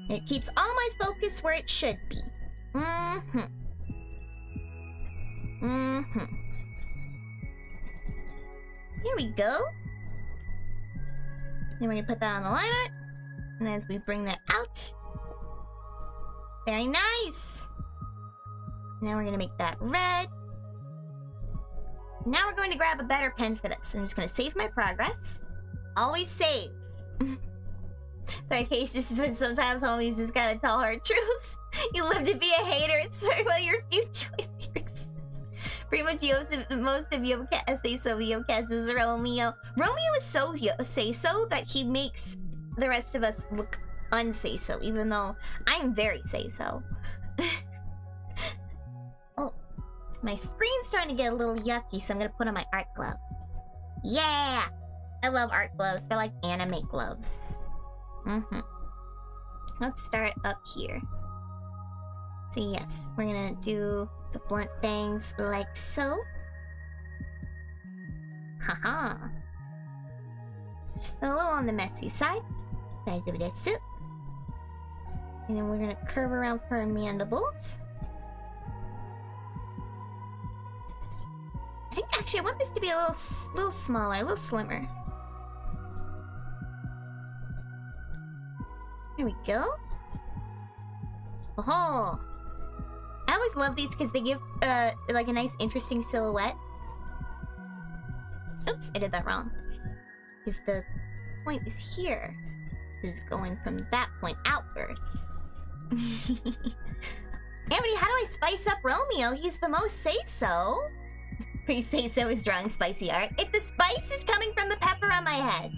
It keeps all my focus where it should be. Here we go. Then we're gonna put that on the line art. And as we bring that out. Very nice. Now we're gonna make that red. Now we're going to grab a better pen for this. I'm just gonna save my progress. Always save. Sorry, Caecus, but sometimes homies just gotta tell hard truths. You live to be a hater, it's about your future choices. Pretty much most of YOKAST say so. YOKAST is Romeo. Romeo is so say so that he makes the rest of us look unsay so, even though I'm very say so. Oh, my screen's starting to get a little yucky, so I'm gonna put on my art glove. Yeah! I love art gloves. They're like anime gloves. Let's start up here. So yes, we're gonna do the blunt bangs like so. Haha. A little on the messy side. I do this. And then we're gonna curve around for our mandibles. I think actually I want this to be a little smaller, a little slimmer. Here we go. Oh, I always love these because they give like a nice interesting silhouette. Oops, I did that wrong. Because the point is here. Is going from that point outward. Amity, how do I spice up Romeo? He's the most say-so. Pretty say-so is drawing spicy art. If the spice is coming from the pepper on my head.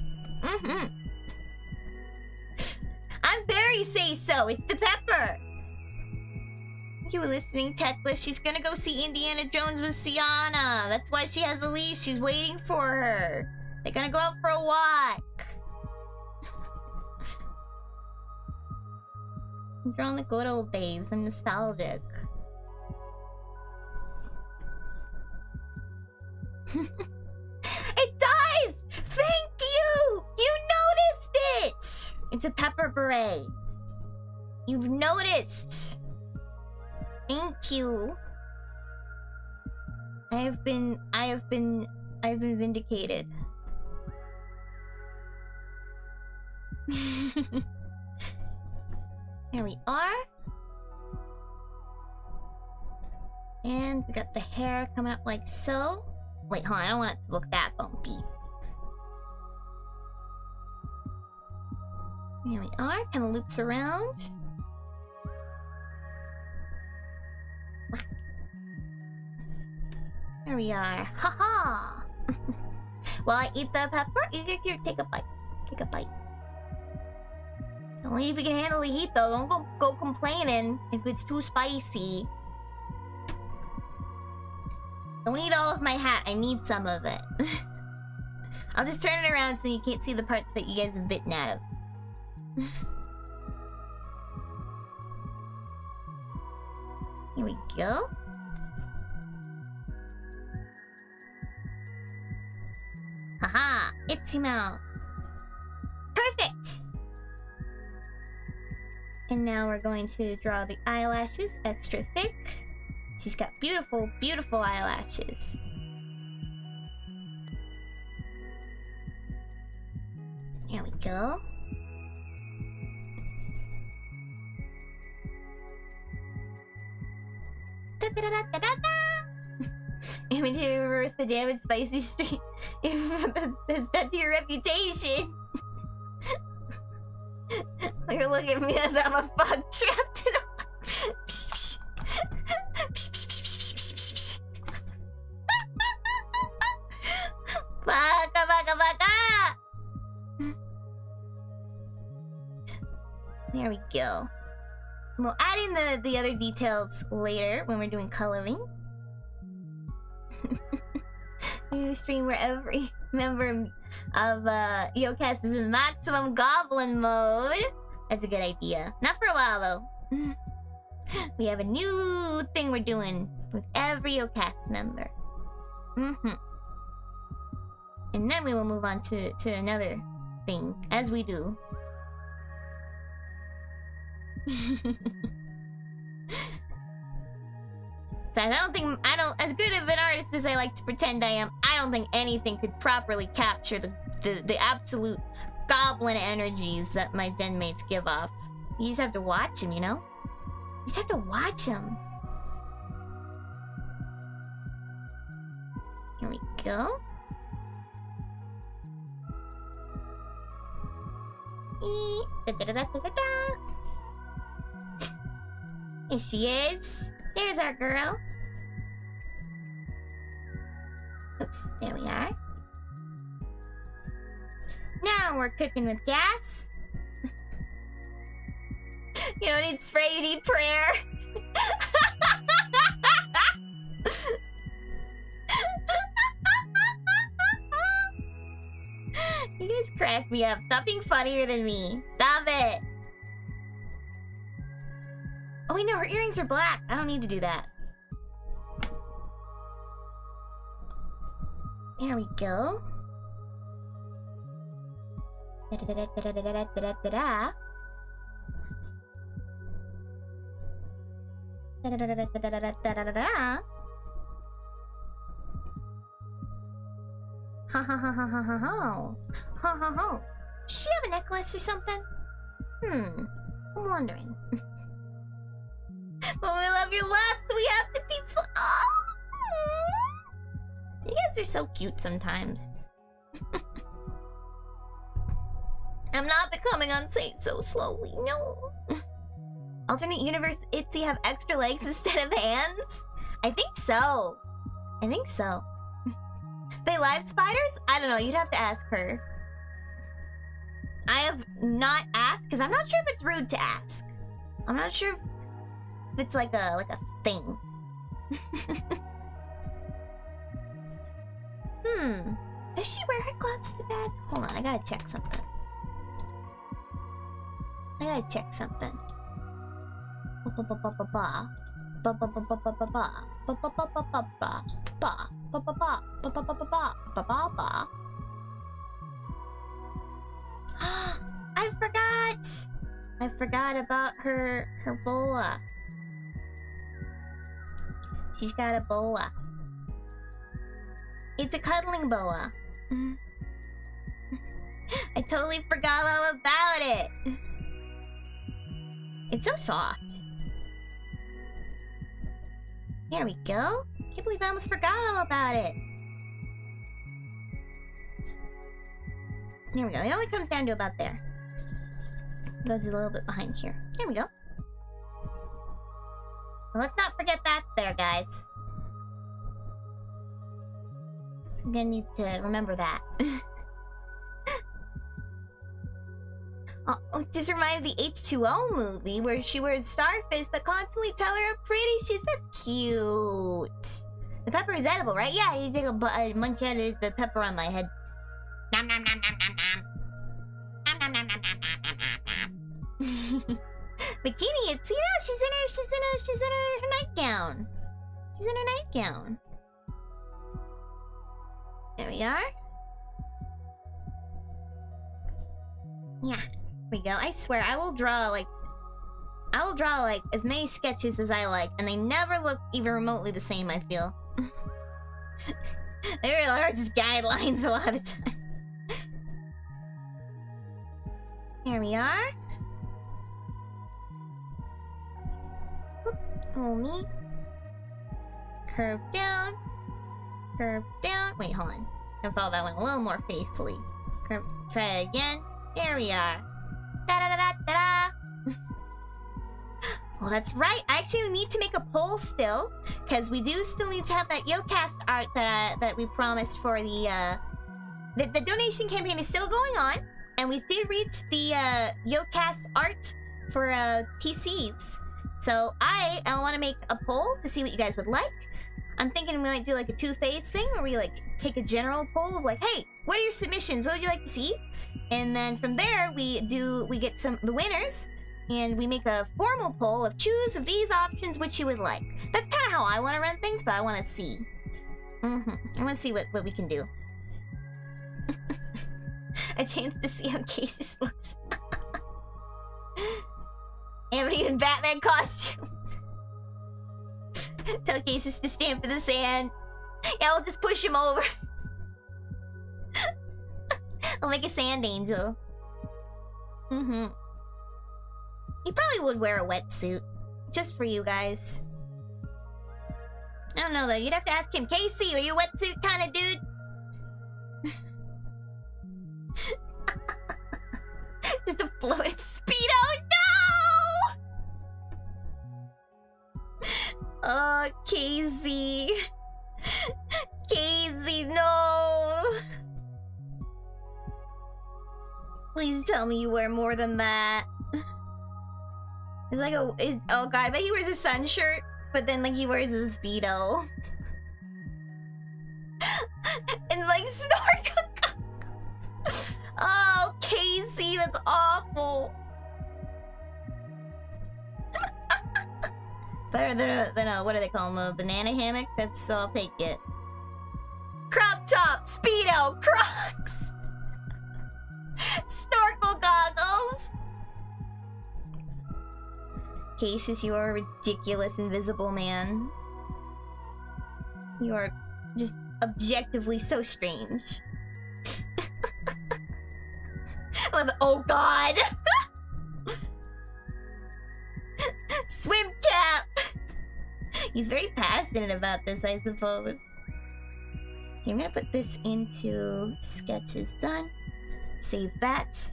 I'm very say-so. It's the pepper. You were listening, Techless. She's gonna go see Indiana Jones with Sianna. That's why she has a leash. She's waiting for her. They're gonna go out for a walk. I'm drawing the good old days. I'm nostalgic. It does! Thank you! You noticed it! It's a pepper beret. You've noticed. Thank you. I have been vindicated. There we are. And we got the hair coming up like so. Wait, hold on, I don't want it to look that bumpy. Here we are, kind of loops around. There we are. Haha! While I eat the pepper, here, take a bite. Take a bite. Only if you can handle the heat though. Don't go complaining if it's too spicy. Don't eat all of my hat. I need some of it. I'll just turn it around so you can't see the parts that you guys have bitten out of. Here we go. Haha! Itzy mouth. Perfect! And now we're going to draw the eyelashes extra thick. She's got beautiful, beautiful eyelashes. There we go. Amity to reverse the damage spicy stream. That's done to your reputation. You're looking at me as I'm a bug trapped in a... Baka baka baka! There we go. We'll add in the other details later when we're doing coloring. New stream where every member of YOKAST is in maximum goblin mode. That's a good idea. Not for a while though. We have a new thing we're doing with every YOKAST member. And then we will move on to another thing, as we do. So I don't, as good of an artist as I like to pretend I am, I don't think anything could properly capture the absolute goblin energies that my Genmates give off. You just have to watch them, you know? You just have to watch them. Here we go. Here she is. There's our girl. Oops, there we are. Now we're cooking with gas. You don't need spray, you need prayer. You guys crack me up. Stop being funnier than me. Stop it. Oh wait, no, her earrings are black. I don't need to do that. There we go. Da-da-da-da-da-da-da-da-da-da. Da-da-da-da-da-da-da-da-da-da. Ha ha ha ha ha ha ha. Ha ha ha. Does she have a necklace or something? I'm wondering. But we love your laughs, so we have to be You guys are so cute sometimes. I'm not becoming unsafe so slowly, no. Alternate universe Itzy have extra legs instead of hands? I think so. I think so. They live spiders? I don't know, you'd have to ask her. I have not asked, because I'm not sure if it's rude to ask. I'm not sure if it's like a thing. Does she wear her gloves to bed? Hold on, I gotta check something. I forgot about her boa. She's got a boa. It's a cuddling boa. I totally forgot all about it. It's so soft. There we go. Can't believe I almost forgot all about it. There we go. It only comes down to about there. Goes a little bit behind here. There we go. Well, let's not forget that there, guys. I'm gonna need to remember that. Oh, this reminded me of the H2O movie where she wears starfish that constantly tell her how pretty she is. That's cute. The pepper is edible, right? Yeah, you take a munch out of the pepper on my head. Nom nom nom nom nom nom. Nom nom nom nom nom nom nom. Bikini, it's, you know, she's in her nightgown. She's in her nightgown. There we are. Yeah, here we go. I swear, I will draw like as many sketches as I like, and they never look even remotely the same, I feel. They really are just guidelines a lot of the time. Here we are. Hold me. Curve down. Curve down. Wait, hold on. I follow that one a little more faithfully. Curve. Try it again. There we are. Da da da da da da. Well, that's right. Actually, we need to make a poll still, because we do still need to have that YOKAST art that we promised for the donation campaign is still going on, and we did reach the YOKAST art PCs. So I want to make a poll to see what you guys would like. I'm thinking we might do like a two-phase thing where we like take a general poll of like, hey, what are your submissions? What would you like to see? And then from there we get the winners, and we make a formal poll of choose of these options which you would like. That's kind of how I want to run things, but I want to see. I want to see what we can do. A chance to see how Caecus looks. Amity in Batman costume. Tell Caecus to stand for the sand. Yeah, I'll just push him over. I'll make a sand angel. He probably would wear a wetsuit. Just for you guys. I don't know though, you'd have to ask him, Casey, are you a wetsuit kind of dude? Just a floated Speedo, no! Oh, Casey. Casey, no! Please tell me you wear more than that. It's like oh god, I bet he wears a sun shirt, but then like he wears a Speedo. And like snorkel goggles. Oh, Casey, that's awful. It's better than a what do they call them? A banana hammock? So I'll take it. Crop top, Speedo, Crocs, snorkel goggles. Caecus, you are a ridiculous invisible man. You are just objectively so strange. Oh god! Swim cap! He's very passionate about this, I suppose. Okay, I'm gonna put this into sketches done. Save that.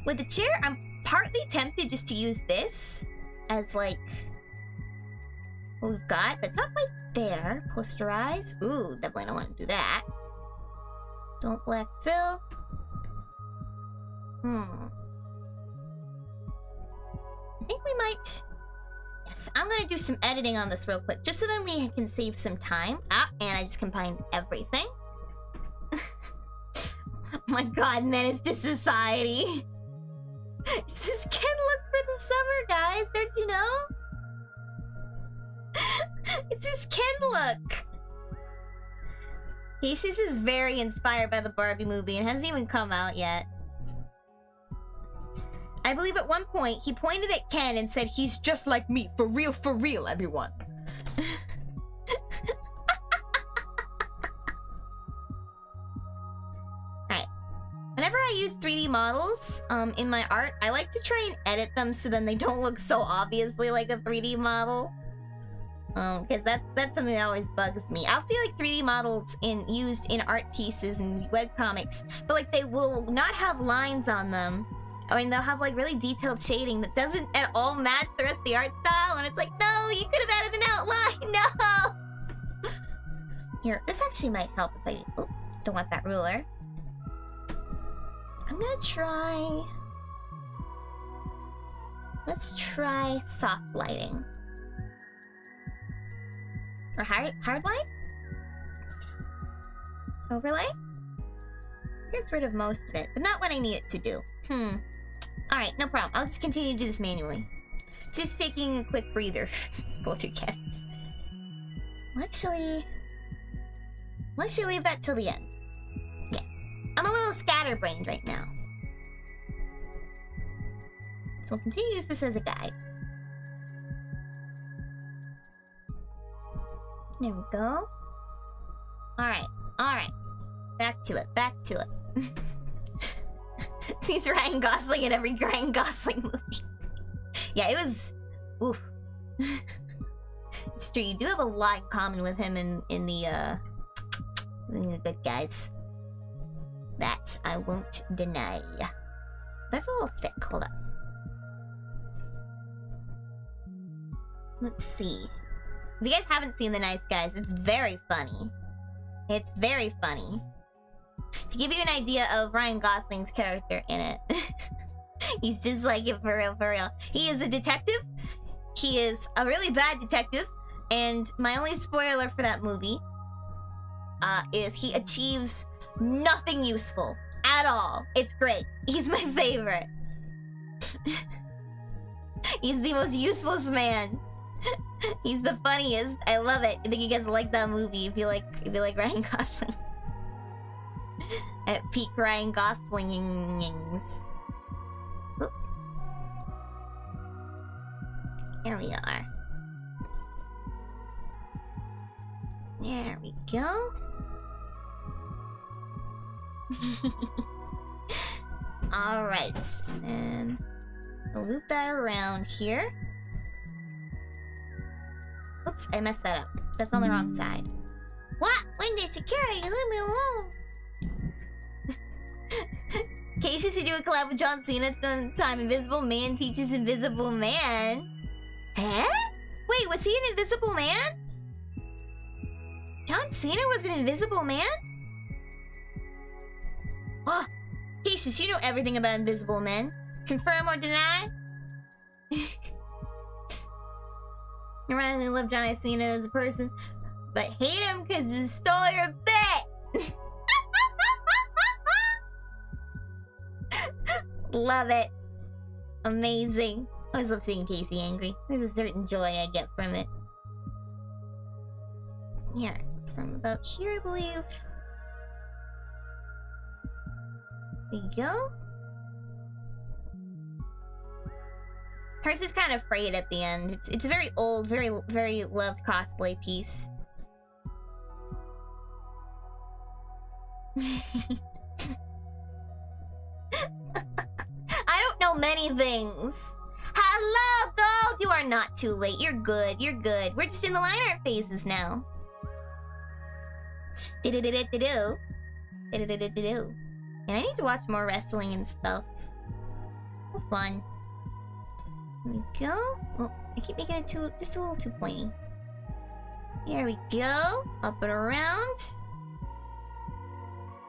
With the chair, I'm partly tempted just to use this as like what we've got, but it's not quite there. Posterize. Ooh, definitely don't want to do that. Don't black fill. I think we might... Yes, I'm gonna do some editing on this real quick, just so then we can save some time. Ah, and I just combined everything. Oh my god, menace to society. It's his Ken look for the summer, guys, don't you know? It's his Ken look. Caecus is very inspired by the Barbie movie and hasn't even come out yet. I believe at one point he pointed at Ken and said, he's just like me, for real, everyone. Alright. Whenever I use 3D models in my art, I like to try and edit them so then they don't look so obviously like a 3D model. Because that's something that always bugs me. I'll see like 3D models used in art pieces and webcomics, but like they will not have lines on them. I mean, they'll have like really detailed shading that doesn't at all match the rest of the art style, and it's like, no, you could have added an outline, no! Here, this actually might help if I... Oh, don't want that ruler. I'm gonna try... Let's try soft lighting. Or hard light? Overlay? Gets rid of most of it, but not what I need it to do. Alright, no problem. I'll just continue to do this manually. Just taking a quick breather. Poltergeists. I'll actually leave that till the end. Yeah. I'm a little scatterbrained right now. So I'll continue to use this as a guide. There we go. Alright. Back to it. He's Ryan Gosling in every Ryan Gosling movie. Yeah, it was... Oof. It's true, you do have a lot in common with him in the Good Guys. That I won't deny. That's a little thick, hold up. Let's see. If you guys haven't seen The Nice Guys, it's very funny. It's very funny. To give you an idea of Ryan Gosling's character in it. He's just like it, for real, for real. He is a detective. He is a really bad detective. And my only spoiler for that movie is he achieves nothing useful at all. It's great. He's my favorite. He's the most useless man. He's the funniest. I love it. I think you guys like that movie if you like Ryan Gosling. At peak Ryan Goslingings. Oop. Here we are. There we go. Alright. And I'll loop that around here. Oops, I messed that up. That's on the wrong side. What? Window security, leave me alone. Caecus should do a collab with John Cena time. Invisible Man teaches Invisible Man. Huh? Wait, was he an Invisible Man? John Cena was an Invisible Man? Oh, Caecus, you know everything about Invisible Men. Confirm or deny? You randomly love John Cena as a person, but hate him because he stole your bet! Love it. Amazing. I always love seeing Casey angry. There's a certain joy I get from it. Yeah, from about here, I believe. There you go. Hers is kind of frayed at the end. It's a very old, very loved cosplay piece. I don't know many things. Hello, Gold! You are not too late. You're good. You're good. We're just in the line art phases now. Do-do-do-do-do-do. Do-do-do-do-do-do. And I need to watch more wrestling and stuff. So fun. There we go. Oh, I keep making it just a little too pointy. There we go. Up and around.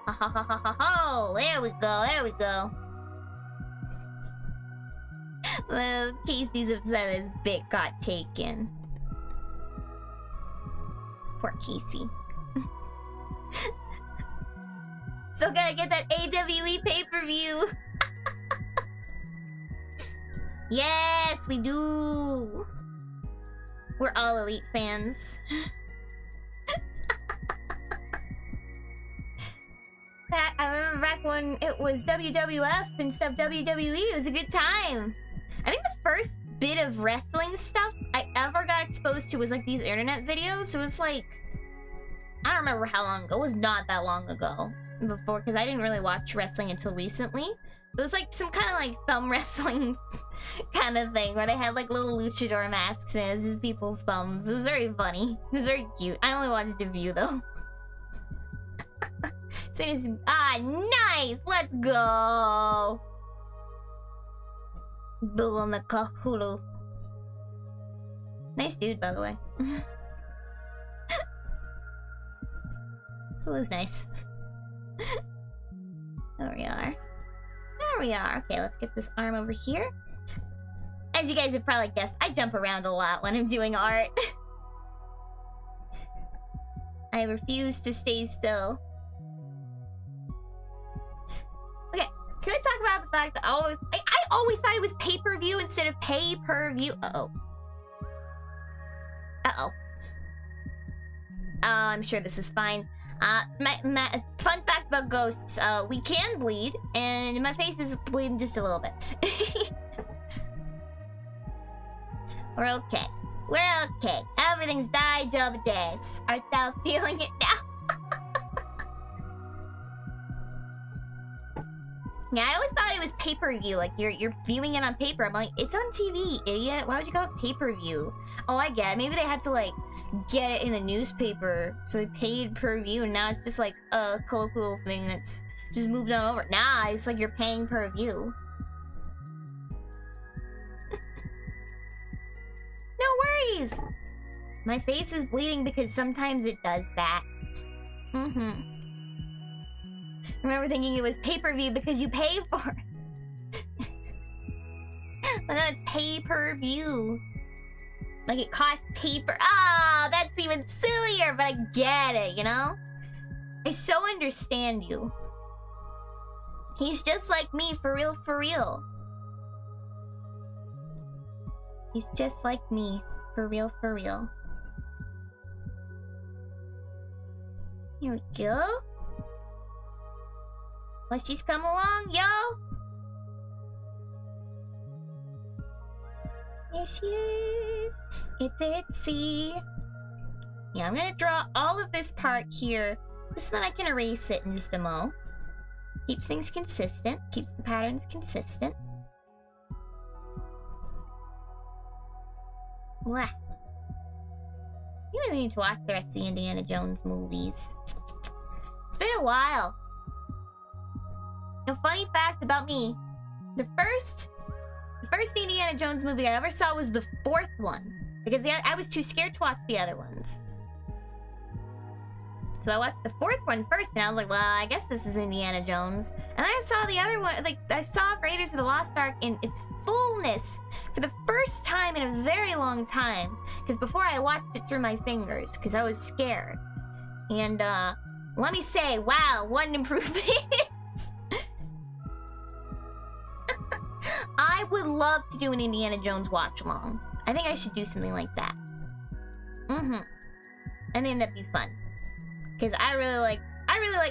Ha ha ha ha ha ha! There we go. There we go. Well, Casey's upset his bit got taken. Poor Casey. Still gotta get that AWE pay-per-view. Yes, we do. We're all Elite fans. I remember back when it was WWF instead of WWE. It was a good time. I think the first bit of wrestling stuff I ever got exposed to was like these internet videos. It was like, I don't remember how long ago. It was not that long ago before, because I didn't really watch wrestling until recently. It was like some kind of like thumb wrestling kind of thing where they had like little luchador masks and it was just people's thumbs. It was very funny. It was very cute. I only wanted to view though. So it is, nice! Let's go! Bill on the Kahulu. Nice dude, by the way. It was nice. There we are. There we are. Okay, let's get this arm over here. As you guys have probably guessed, I jump around a lot when I'm doing art. I refuse to stay still. Okay, can I talk about the fact that I always thought it was pay-per-view instead of pay-per-view? Uh-oh. Uh-oh. I'm sure this is fine. My fun fact about ghosts, we can bleed, and my face is bleeding just a little bit. We're okay. We're okay. Everything's died job days. Art thou feeling it now? Yeah, I always thought it was pay-per-view. Like, you're viewing it on paper. I'm like, it's on TV, idiot. Why would you call it pay-per-view? Oh, I get it. Maybe they had to, like, get it in a newspaper, so they paid per view, and now it's just, like, a colloquial thing that's just moved on over. Nah, it's like you're paying per view. No worries! My face is bleeding because sometimes it does that. Remember thinking it was pay-per-view because you pay for it. But no, it's pay-per-view. Like, it costs paper. Ah, that's even sillier, but I get it, you know? I so understand you. He's just like me, for real, for real. He's just like me, for real, for real. Here we go. Well, she's come along, yo. Here she is. It's Itzy. Yeah, I'm gonna draw all of this part here, just so that I can erase it in just a mo. Keeps things consistent. Keeps the patterns consistent. Wah. You really need to watch the rest of the Indiana Jones movies. It's been a while. A funny fact about me, the first Indiana Jones movie I ever saw was the 4th one. Because I was too scared to watch the other ones. So I watched the 4th one first, and I was like, well, I guess this is Indiana Jones. And then I saw the other one, like, I saw Raiders of the Lost Ark in its fullness for the first time in a very long time. Because before I watched it through my fingers, because I was scared. And, let me say, wow, one improvement. I would love to do an Indiana Jones watch-along. I think I should do something like that. I think that'd be fun. Because I really like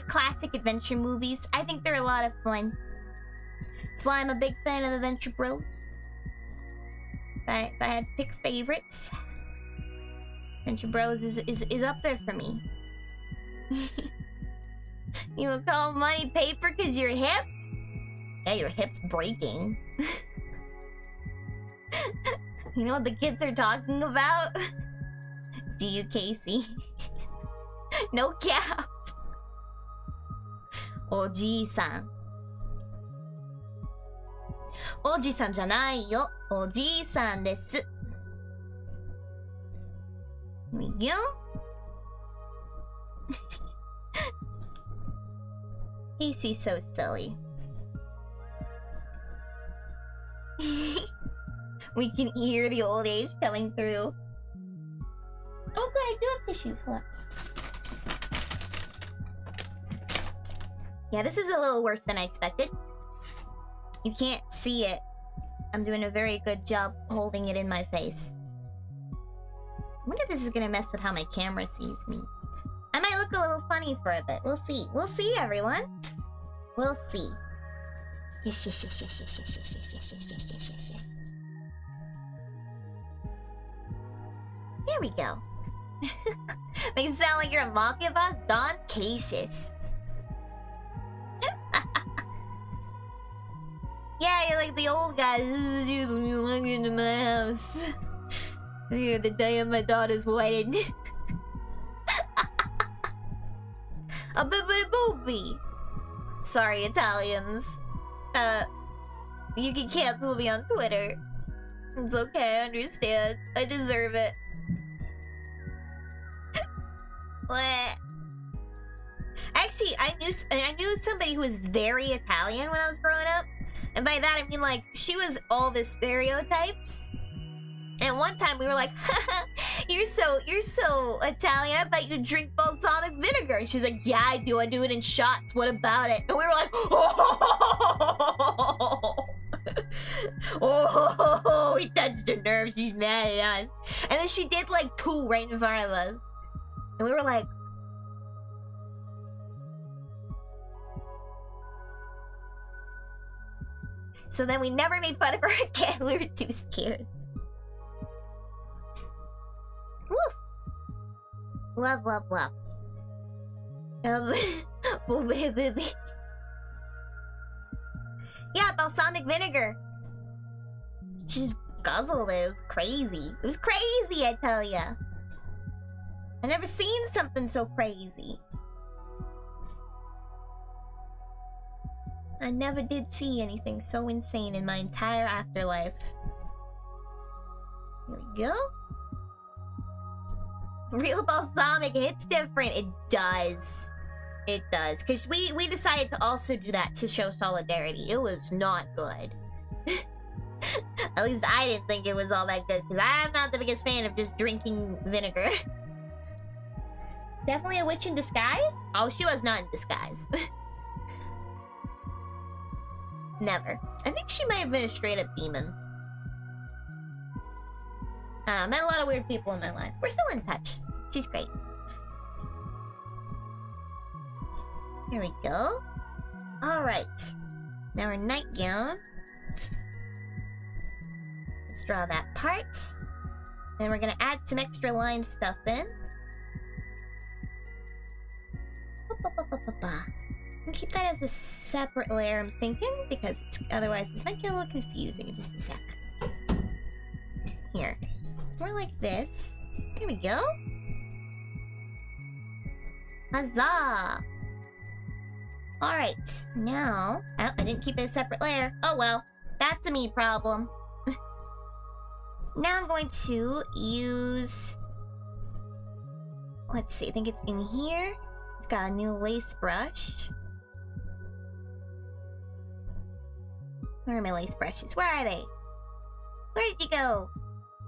classic adventure movies. I think they're a lot of fun. That's why I'm a big fan of Adventure Bros. If I had to pick favorites, Adventure Bros is up there for me. You would call money paper because you're hip? Yeah, your hip's breaking. You know what the kids are talking about? Do you, Casey? No cap. Oji-san. Oji-san じゃないよ。おじいさんです。Here we go. Casey's so silly. We can hear the old age coming through. Oh good, I do have tissues. Hold on. Yeah, this is a little worse than I expected. You can't see it. I'm doing a very good job holding it in my face. I wonder if this is gonna mess with how my camera sees me. I might look a little funny for a bit. We'll see. We'll see, everyone. We'll see. Yes, yes, yes, yes, yes, yes, yes, yes, yes, yes, yes, yes, yes, yes. There we go. Makes it sound like you're a mafia boss? Don Caecus. Yeah, you're like the old guy. You're the new one into my house. Yeah, the day of my daughter's wedding. A booby. Sorry, Italians. You can cancel me on Twitter. It's okay, I understand. I deserve it. What? Actually, I knew somebody who was very Italian when I was growing up. And by that, I mean, like, she was all the stereotypes. And one time we were like, you're so Italian, I bet you drink balsamic vinegar. And she's like, yeah, I do it in shots, what about it? And we were like, oh, we touched her nerves, she's mad at us. And then she did like 2 right in front of us. And we were like, so then we never made fun of her again, we were too scared. Woof! Love, love, love. Yeah, balsamic vinegar. She just guzzled it. It was crazy. It was crazy, I tell ya. I never seen something so crazy. I never did see anything so insane in my entire afterlife. Here we go. Real balsamic hits different. It does. It does. Because we decided to also do that to show solidarity. It was not good. At least I didn't think it was all that good, because I'm not the biggest fan of just drinking vinegar. Definitely a witch in disguise? Oh, she was not in disguise. Never. I think she might have been a straight-up demon. Met a lot of weird people in my life. We're still in touch. She's great. Here we go. Alright. Now our nightgown. Let's draw that part. Then we're gonna add some extra line stuff in. And keep that as a separate layer, I'm thinking, because otherwise this might get a little confusing in just a sec. Here. It's more like this. Here we go. Huzzah! Alright, now... Oh, I didn't keep it a separate layer. Oh well, that's a me problem. Now I'm going to use... Let's see, I think it's in here. It's got a new lace brush. Where are my lace brushes? Where are they? Where did you go?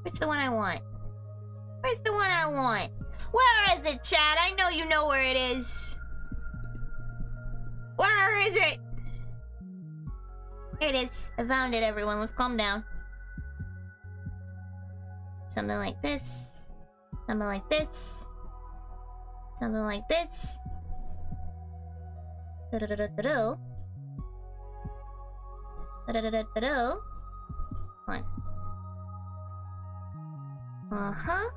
Where's the one I want? Where's the one I want? Where is it, Chad? I know you know where it is. Where is it? Here it is. I found it, everyone. Let's calm down. Something like this. Something like this. Something like this. Do-do-do-do-do-do. Do-do-do-do-do-do. One. Uh-huh.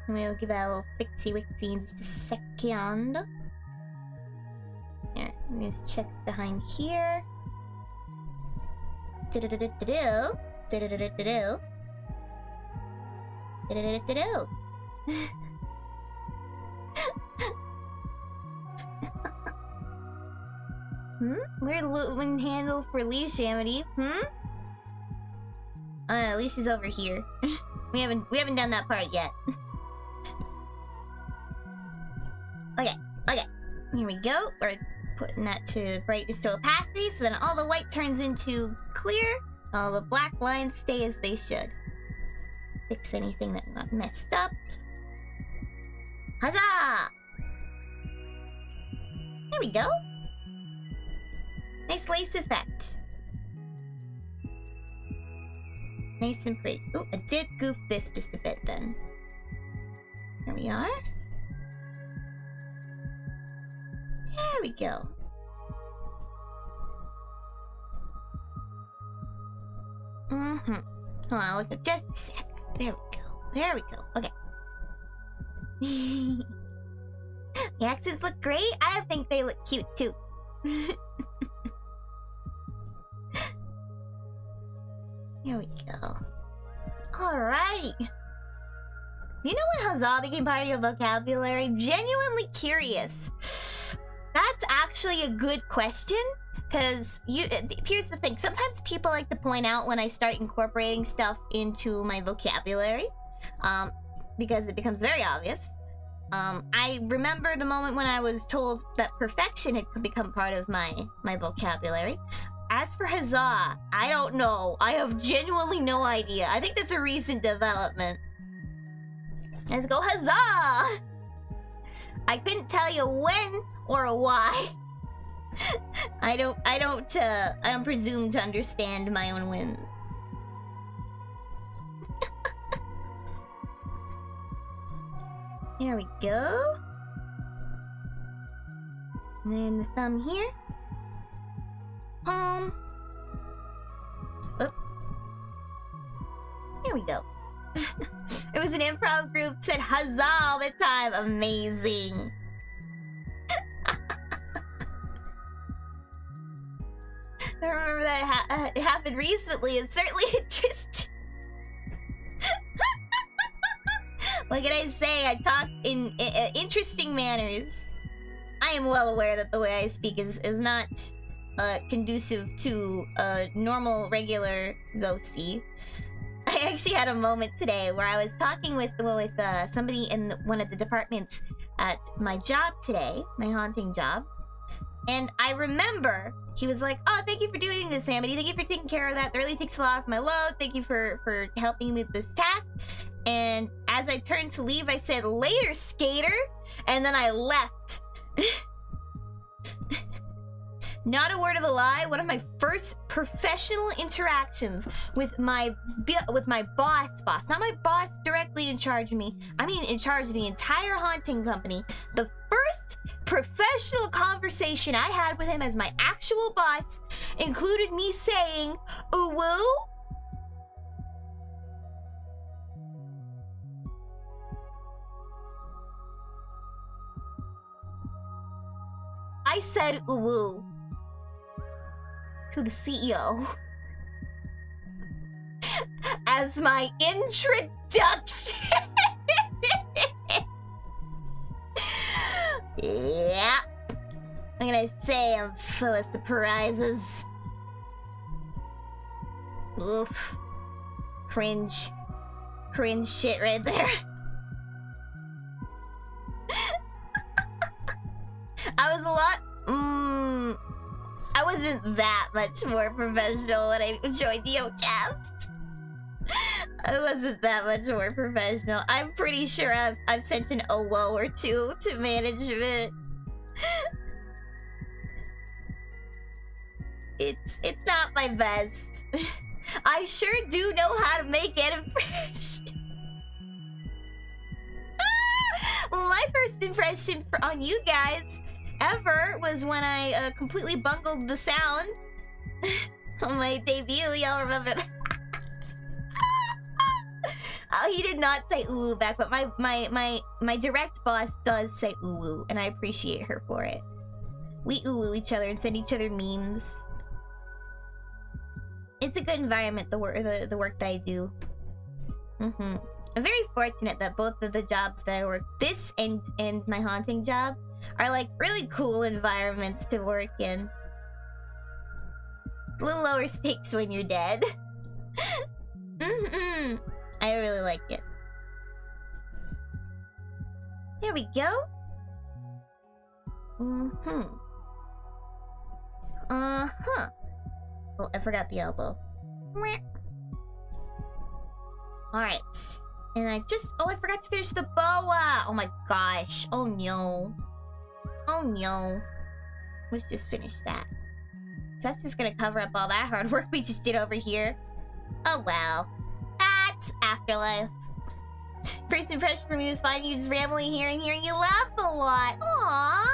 And we'll give that a little fixie-wixie in just a second. Here, let me just check behind here. Do-do-do-do-do-do. Do-do-do-do-do-do. Do-do-do-do-do. Weird looping handle for leash, Amity. Leash is over here. we haven't done that part yet. Okay. Here we go. We're putting that to brightness to opacity, so then all the white turns into clear. All the black lines stay as they should. Fix anything that got messed up. Huzzah! There we go. Nice lace effect. Nice and pretty. Ooh, I did goof this just a bit then. There we are. There we go. Hold on, look at just a sec. There we go. There we go. Okay. The accents look great. I think they look cute too. Here we go. Alrighty. Do you know when huzzah became part of your vocabulary? Genuinely curious. That's actually a good question. Because here's the thing. Sometimes people like to point out when I start incorporating stuff into my vocabulary. Because it becomes very obvious. I remember the moment when I was told that perfection had become part of my vocabulary. As for huzzah, I don't know. I have genuinely no idea. I think that's a recent development. Let's go huzzah! I couldn't tell you when or why. I don't presume to understand my own wins. Here we go. And then the thumb here. Palm. Oh. Here we go. It was an improv group, said huzzah all the time. Amazing. I remember that it happened recently. It's certainly interesting. What can I say? I talk in interesting manners. I am well aware that the way I speak is not conducive to normal, regular ghosty. I actually had a moment today where I was talking with somebody in one of the departments at my job today, my haunting job, And I remember he was like, oh, thank you for doing this, Amity. Thank you for taking care of that. That really takes a lot off my load. Thank you for helping me with this task. And as I turned to leave, I said, later, skater. And then I left. Not a word of a lie, one of my first professional interactions with my boss. Not my boss directly in charge of me. I mean in charge of the entire haunting company. The first professional conversation I had with him as my actual boss included me saying, ooh woo? I said ooh woo to the CEO as my introduction. Yeah. I'm gonna say I'm full of surprises. Oof. Cringe. Cringe shit right there. I wasn't that much more professional when I joined YOKAST. I wasn't that much more professional. I'm pretty sure I've sent an OWO or two to management. It's not my best. I sure do know how to make an impression. Well, my first impression on you guys ever was when I completely bungled the sound on my debut. Y'all remember that? Oh, he did not say ooh back, but my direct boss does say ooh, and I appreciate her for it. We ooh each other and send each other memes. It's a good environment, the work that I do. I'm very fortunate that both of the jobs that I work, this and my haunting job, are like really cool environments to work in. A little lower stakes when you're dead. I really like it. There we go. Oh, I forgot the elbow. Alright. And I forgot to finish the boa! Oh my gosh. Oh no. Oh no. Let's just finish that. That's just gonna cover up all that hard work we just did over here. Oh well. That's Afterlife. First impression from me was finding you just rambling here and hearing you laugh a lot. Aww.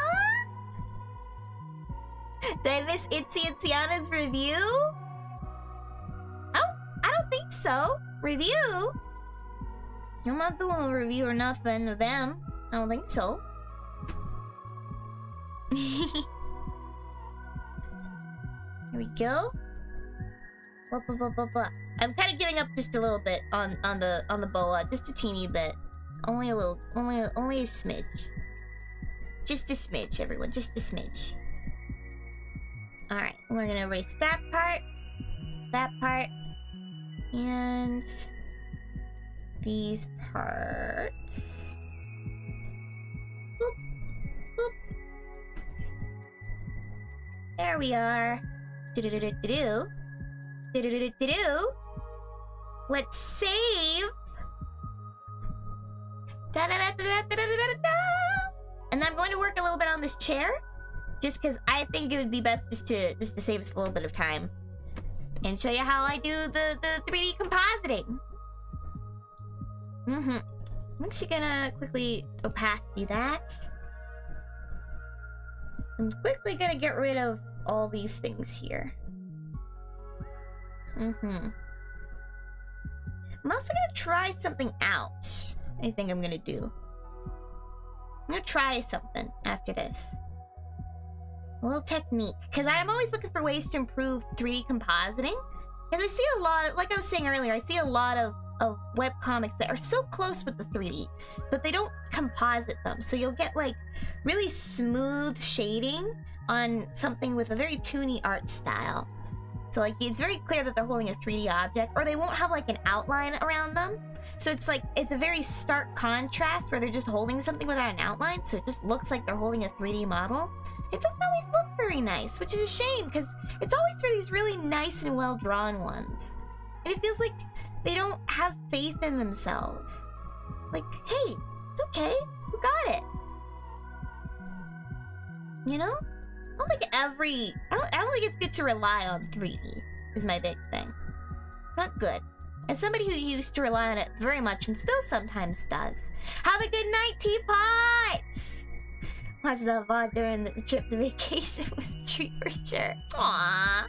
Did I miss Itsi and Sianna's review? I don't think so. Review? I'm not doing a review or nothing with them. I don't think so. Here we go. Blah, blah, blah, blah, blah. I'm kind of giving up just a little bit on the boa, just a teeny bit. Only a little, only a smidge. Just a smidge, everyone, just a smidge. All right, we're gonna erase that part, and these parts. Boop, boop. There we are. Do-do-do-do-do-do. Do-do-do-do-do-do. Let's save. Da-da-da-da-da-da-da-da-da. And I'm going to work a little bit on this chair, just because I think it would be best just to save us a little bit of time and show you how I do the 3D compositing. I'm actually gonna quickly opacity that. I'm quickly gonna get rid of all these things here. I'm also gonna try something out. I think I'm gonna do. I'm gonna try something after this. A little technique, because I'm always looking for ways to improve 3D compositing. Because I see a lot of, like I was saying earlier, I see a lot of webcomics that are so close with the 3D, but they don't composite them. So you'll get like really smooth shading on something with a very toony art style. So like it's very clear that they're holding a 3D object, or they won't have like an outline around them. So it's like, it's a very stark contrast where they're just holding something without an outline, so it just looks like they're holding a 3D model. it doesn't always look very nice, which is a shame because it's always for these really nice and well-drawn ones. And it feels like they don't have faith in themselves. Like, hey, it's okay, you got it. You know? I don't think it's good to rely on 3D, is my big thing. Not good. As somebody who used to rely on it very much and still sometimes does. Have a good night, teapots! Watch the VOD during the trip to vacation was a treat for sure. Aww.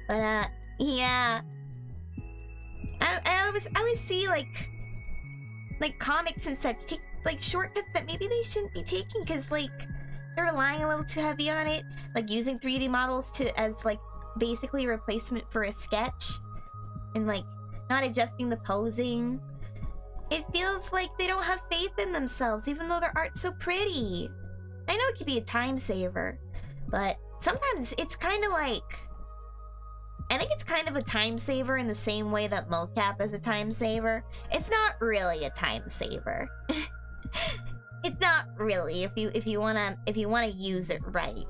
But, yeah. I always see, like comics and such take, like, shortcuts that maybe they shouldn't be taking because, like, they're relying a little too heavy on it. Like, using 3D models as, like, basically a replacement for a sketch. And, like, not adjusting the posing. It feels like they don't have faith in themselves, even though their art's so pretty. I know it could be a time saver, but sometimes it's kind of like... I think it's kind of a time saver in the same way that mocap is a time saver. It's not really a time saver. It's not really if you wanna use it right.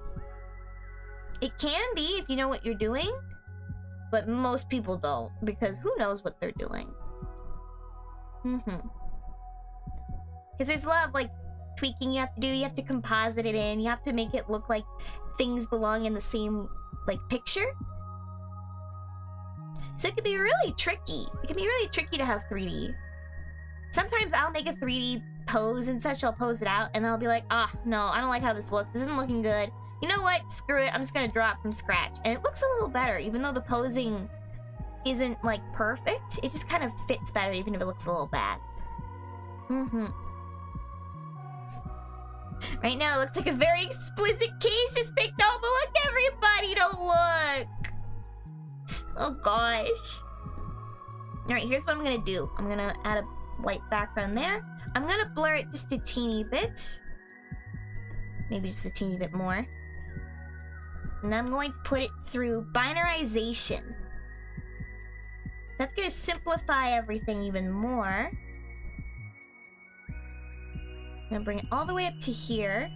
It can be if you know what you're doing, but most people don't because who knows what they're doing. Because there's a lot of, like, tweaking you have to do. You have to composite it in. You have to make it look like things belong in the same, like, picture. So it can be really tricky. It can be really tricky to have 3D. Sometimes I'll make a 3D pose and such. I'll pose it out and then I'll be like, ah, no, I don't like how this looks. This isn't looking good. You know what? Screw it. I'm just gonna draw it from scratch. And it looks a little better, even though the posing isn't, like, perfect. It just kind of fits better, even if it looks a little bad. Right now, it looks like a very explicit case just picked up. But look, everybody, don't look. Oh, gosh. Alright, here's what I'm gonna do. I'm gonna add a white background there. I'm gonna blur it just a teeny bit. Maybe just a teeny bit more. And I'm going to put it through binarization. That's gonna simplify everything even more. I'm gonna bring it all the way up to here.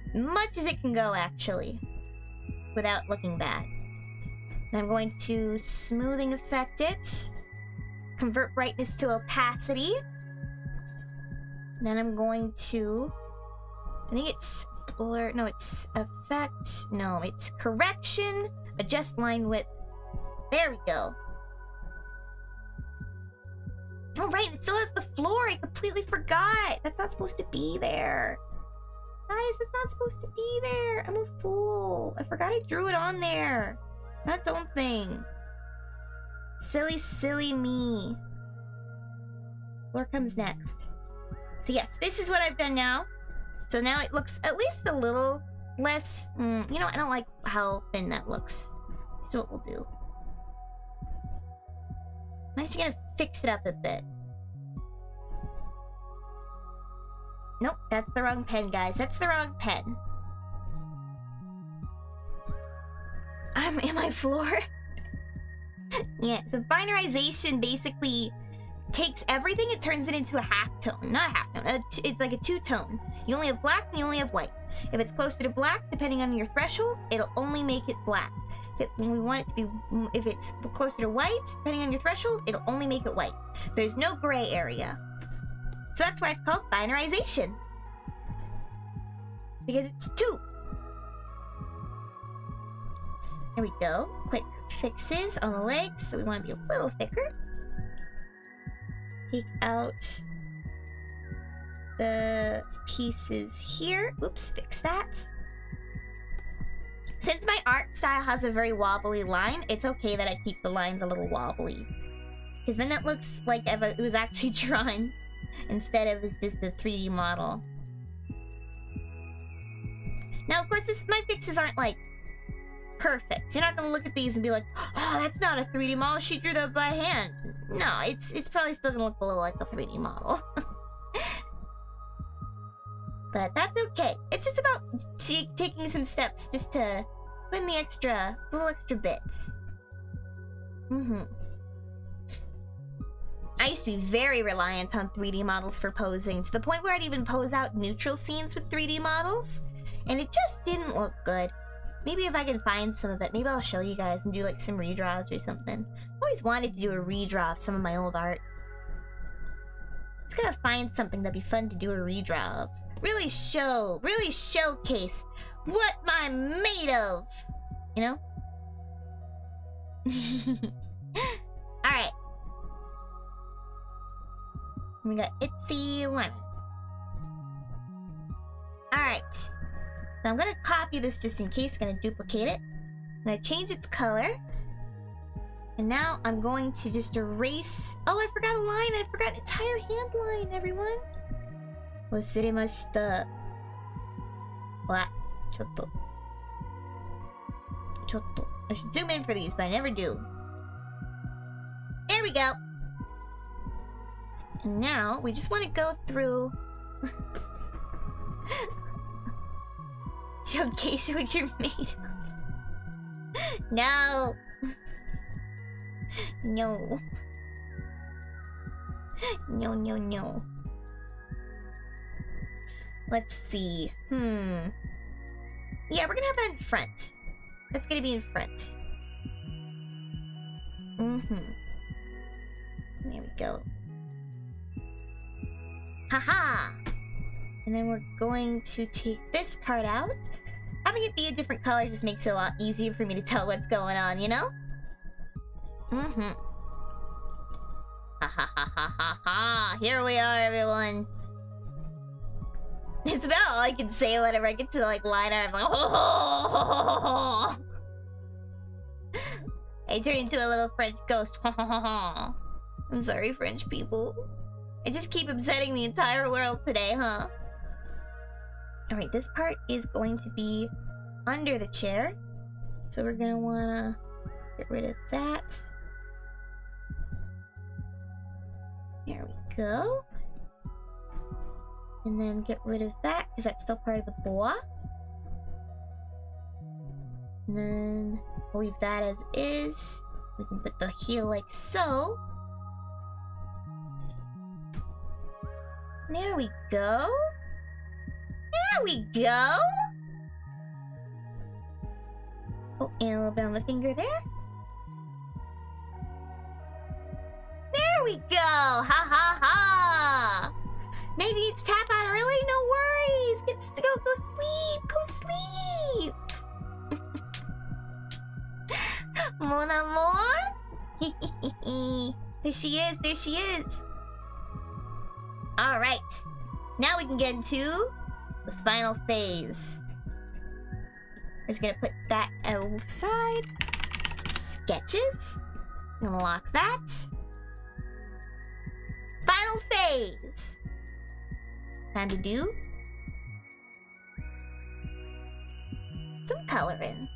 As much as it can go, actually. Without looking bad. And I'm going to smoothing effect it. Convert brightness to opacity. And then I'm going to... I think it's blur... No, it's effect... No, it's correction. Adjust line width. There we go. Oh, right, it still has the floor. I completely forgot. That's not supposed to be there. Guys, it's not supposed to be there. I'm a fool. I forgot I drew it on there. That's its own thing. Silly, silly me. Floor comes next. So yes, this is what I've done now. So now it looks at least a little less... you know, I don't like how thin that looks. Here's what we'll do. I'm actually gonna fix it up a bit. Nope, that's the wrong pen, guys. That's the wrong pen. I'm in my floor. Yeah, so binarization basically takes everything and turns it into a halftone. Not a halftone, it's like a two-tone. You only have black and you only have white. If it's closer to black, depending on your threshold, it'll only make it black. When we want it to be, if it's closer to white, depending on your threshold, it'll only make it white. There's no gray area. So that's why it's called binarization. Because it's two. There we go. Quick fixes on the legs. So we want to be a little thicker. Take out the pieces here. Oops, fix that. Since my art style has a very wobbly line, it's okay that I keep the lines a little wobbly. Because then it looks like if it was actually drawn instead of just a 3D model. Now, of course, my fixes aren't, like, perfect. You're not gonna look at these and be like, oh, that's not a 3D model, she drew that by hand. No, it's probably still gonna look a little like a 3D model. But that's okay. It's just about taking some steps just to put in the little extra bits. I used to be very reliant on 3D models for posing, to the point where I'd even pose out neutral scenes with 3D models, and it just didn't look good. Maybe if I can find some of it, maybe I'll show you guys and do like some redraws or something. I always wanted to do a redraw of some of my old art. Just gotta find something that'd be fun to do a redraw of. Really showcase what I'm made of, you know? Alright. We got Itsi Lemon. Alright. So I'm gonna copy this just in case. I'm gonna duplicate it. I'm gonna change its color. And now I'm going to just erase... Oh, I forgot a line! I forgot an entire hand line, everyone! Wasurimashita. What? Chotto. I should zoom in for these, but I never do. There we go! And now, we just want to go through... Showcase what you're made of. No! No. No. Let's see. Yeah, we're gonna have that in front. That's gonna be in front. There we go. Haha! And then we're going to take this part out. Having it be a different color just makes it a lot easier for me to tell what's going on, you know? Ha ha ha ha ha ha! Here we are, everyone! It's about all I can say whenever I get to like line art. I'm like, oh! I turn into a little French ghost. I'm sorry, French people. I just keep upsetting the entire world today, huh? Alright, this part is going to be under the chair. So we're gonna wanna get rid of that. There we go. And then get rid of that, because that's still part of the boa. And then we'll leave that as is. We can put the heel like so. There we go. There we go. Oh, and a little bit on the finger there. There we go. Ha ha ha. Nadine's tap out early? No worries. Go sleep. Mon amour. There she is. Alright. Now we can get into the final phase. We're just gonna put that outside. Sketches. Unlock that. Final phase. Time to do some coloring.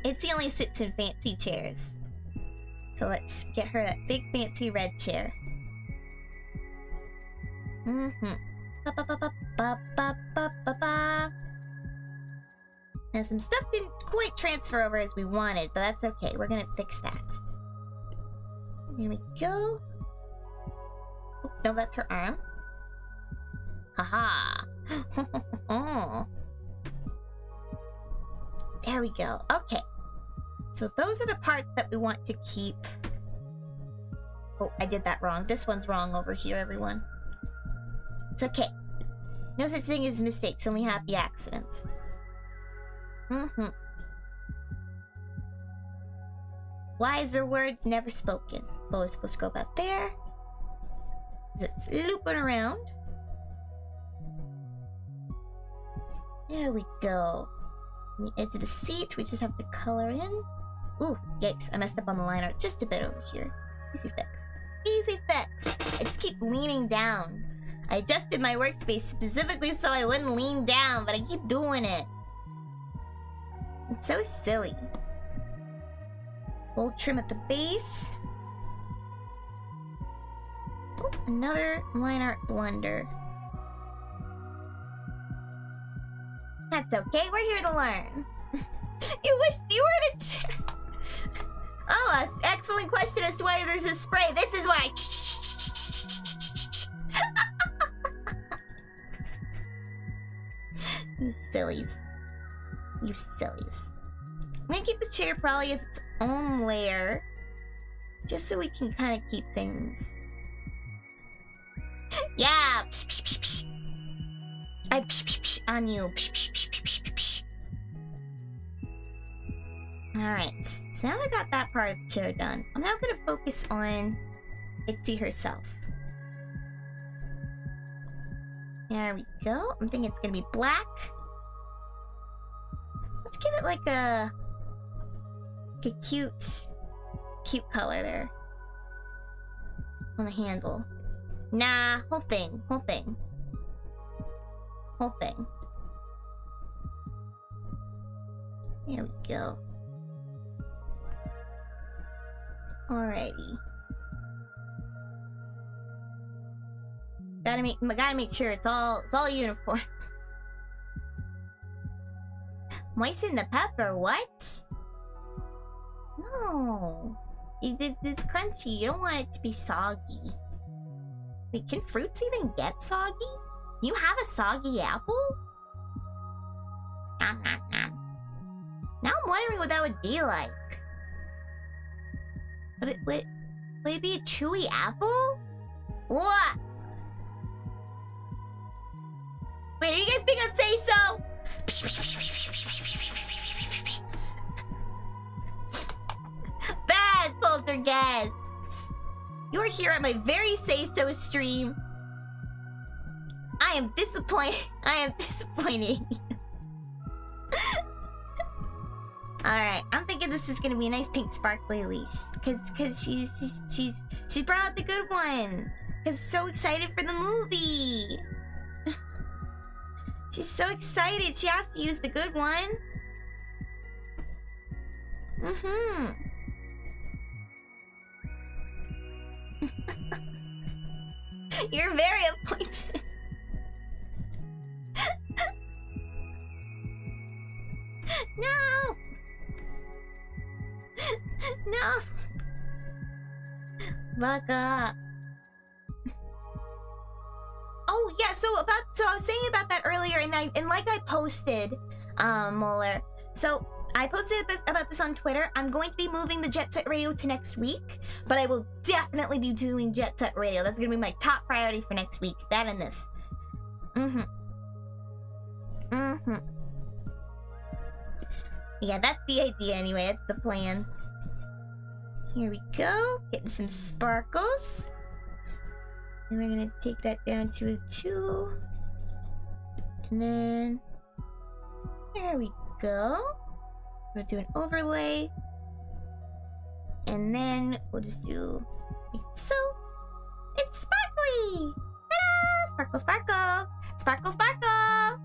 Itzy only sits in fancy chairs. So let's get her that big fancy red chair. Now some stuff didn't quite transfer over as we wanted, but that's okay. We're gonna fix that. There we go. Oh, no, that's her arm. Haha. There we go. Okay. So those are the parts that we want to keep. Oh, I did that wrong. This one's wrong over here, everyone. It's okay. No such thing as mistakes, only happy accidents. Wiser words never spoken. Bow is supposed to go about there. It's looping around. There we go. On the edge of the seat, we just have to color in. Ooh, yikes, I messed up on the line art just a bit over here. Easy fix. Easy fix! I just keep leaning down. I adjusted my workspace specifically so I wouldn't lean down, but I keep doing it. It's so silly. Full trim at the base. Oh, another line art blunder. That's okay, we're here to learn. You wish you were the chair. Oh, excellent still in question as to why there's a spray. This is why. You sillies. You sillies. I'm gonna keep the chair probably as its own layer. Just so we can kind of keep things... Yeah! I on you. Alright. So now that I got that part of the chair done, I'm now gonna focus on Itzy herself. There we go. I'm thinking it's gonna be black. Let's give it like a cute color there. On the handle. Nah, whole thing. There we go. Alrighty. Gotta make sure it's all uniform. Moisten the pepper, what? No. It's crunchy. You don't want it to be soggy. Wait, can fruits even get soggy? You have a soggy apple? Nom, nom, nom. Now I'm wondering what that would be like. Would it be a chewy apple? What? Wait, are you guys being on say so? Bad Polterguests! You're here at my very say-so stream. I am disappointed. Alright, I'm thinking this is gonna be a nice pink sparkly leash. Cause she's brought out the good one. Cause so excited for the movie. She's so excited. She has to use the good one. You're very appointed. No! No! Back up. Oh yeah, so I was saying about that earlier, and like I posted, Molar. So I posted about this on Twitter. I'm going to be moving the Jet Set Radio to next week, but I will definitely be doing Jet Set Radio. That's gonna be my top priority for next week. That and this. Yeah, that's the idea anyway. That's the plan. Here we go. Getting some sparkles. And we're gonna take that down to a 2. And then... There we go. We're gonna do an overlay. And then we'll just do... like so. It's sparkly! Ta-da! Sparkle, sparkle! Sparkle, sparkle!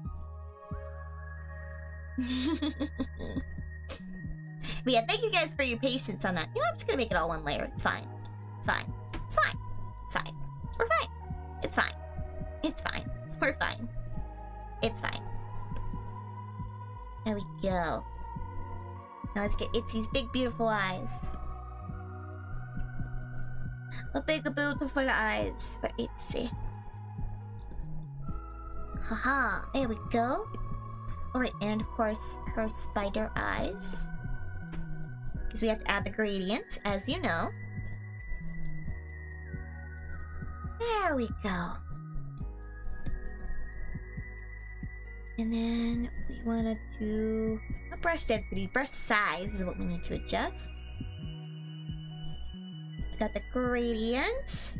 But yeah, thank you guys for your patience on that. You know, I'm just gonna make it all one layer. It's fine. It's fine. It's fine. It's fine. We're fine. It's fine. It's fine. We're fine. It's fine. There we go. Now let's get Itzy's big, beautiful eyes. A big, beautiful eyes for Itzy. Haha. There we go. Alright, and of course, her spider eyes. Because we have to add the gradient, as you know. There we go. And then we want to do a brush density. Brush size is what we need to adjust. We got the gradient.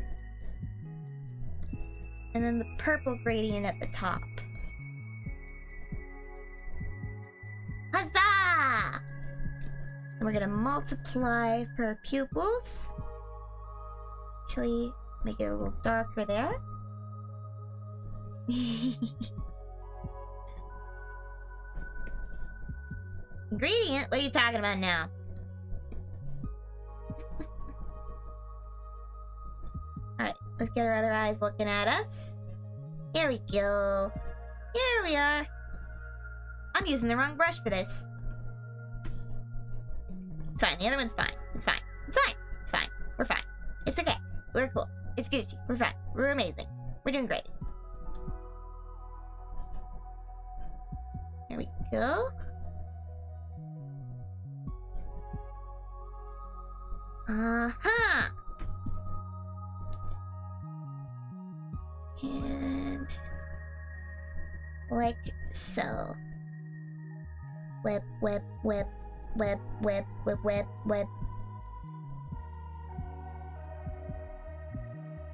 And then the purple gradient at the top. Huzzah! And we're gonna multiply her pupils. Actually, make it a little darker there. Ingredient? What are you talking about now? Alright, let's get our other eyes looking at us. Here we go. Here we are. I'm using the wrong brush for this. It's fine. The other one's fine. It's fine. It's fine. It's We're fine. It's okay. We're cool. It's Gucci. We're fine. We're amazing. We're doing great. There we go. Uh-huh. And like so. Web, web, web, web, web, web, web, web.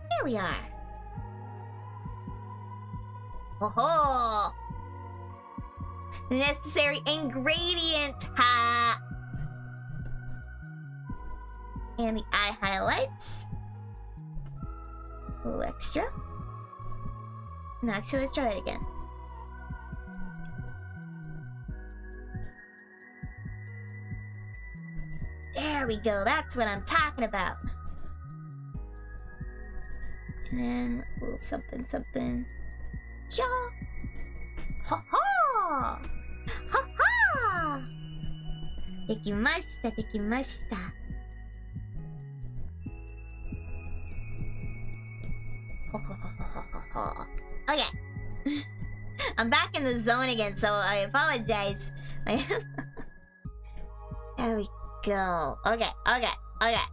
There we are. Oh-ho! Necessary ingredient, ha! And the eye highlights. A little extra. No, actually, let's try that again. There we go. That's what I'm talking about. And then a little something, something. Ja! Ha ha! Ha ha! Dekimashita, dekimashita. Okay. I'm back in the zone again, so I apologize. There we go. Okay, okay, okay.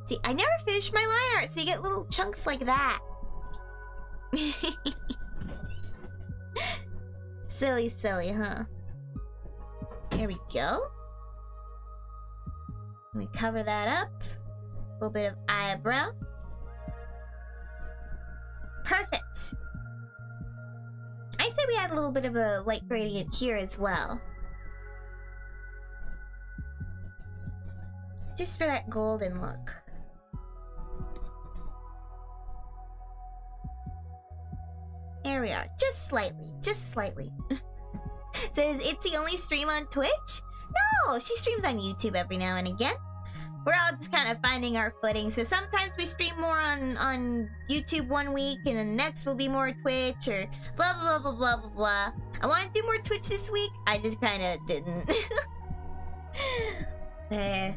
See, I never finished my line art, so you get little chunks like that. Silly, silly, huh? Here we go. Let me cover that up. A little bit of eyebrow. Perfect. I say we add a little bit of a light gradient here as well. Just for that golden look. There we are. Just slightly. Just slightly. So is Itsi only stream on Twitch? No! She streams on YouTube every now and again. We're all just kind of finding our footing. So sometimes we stream more on YouTube one week, and then next will be more Twitch, or blah, blah, blah, blah, blah, blah. I want to do more Twitch this week. I just kind of didn't.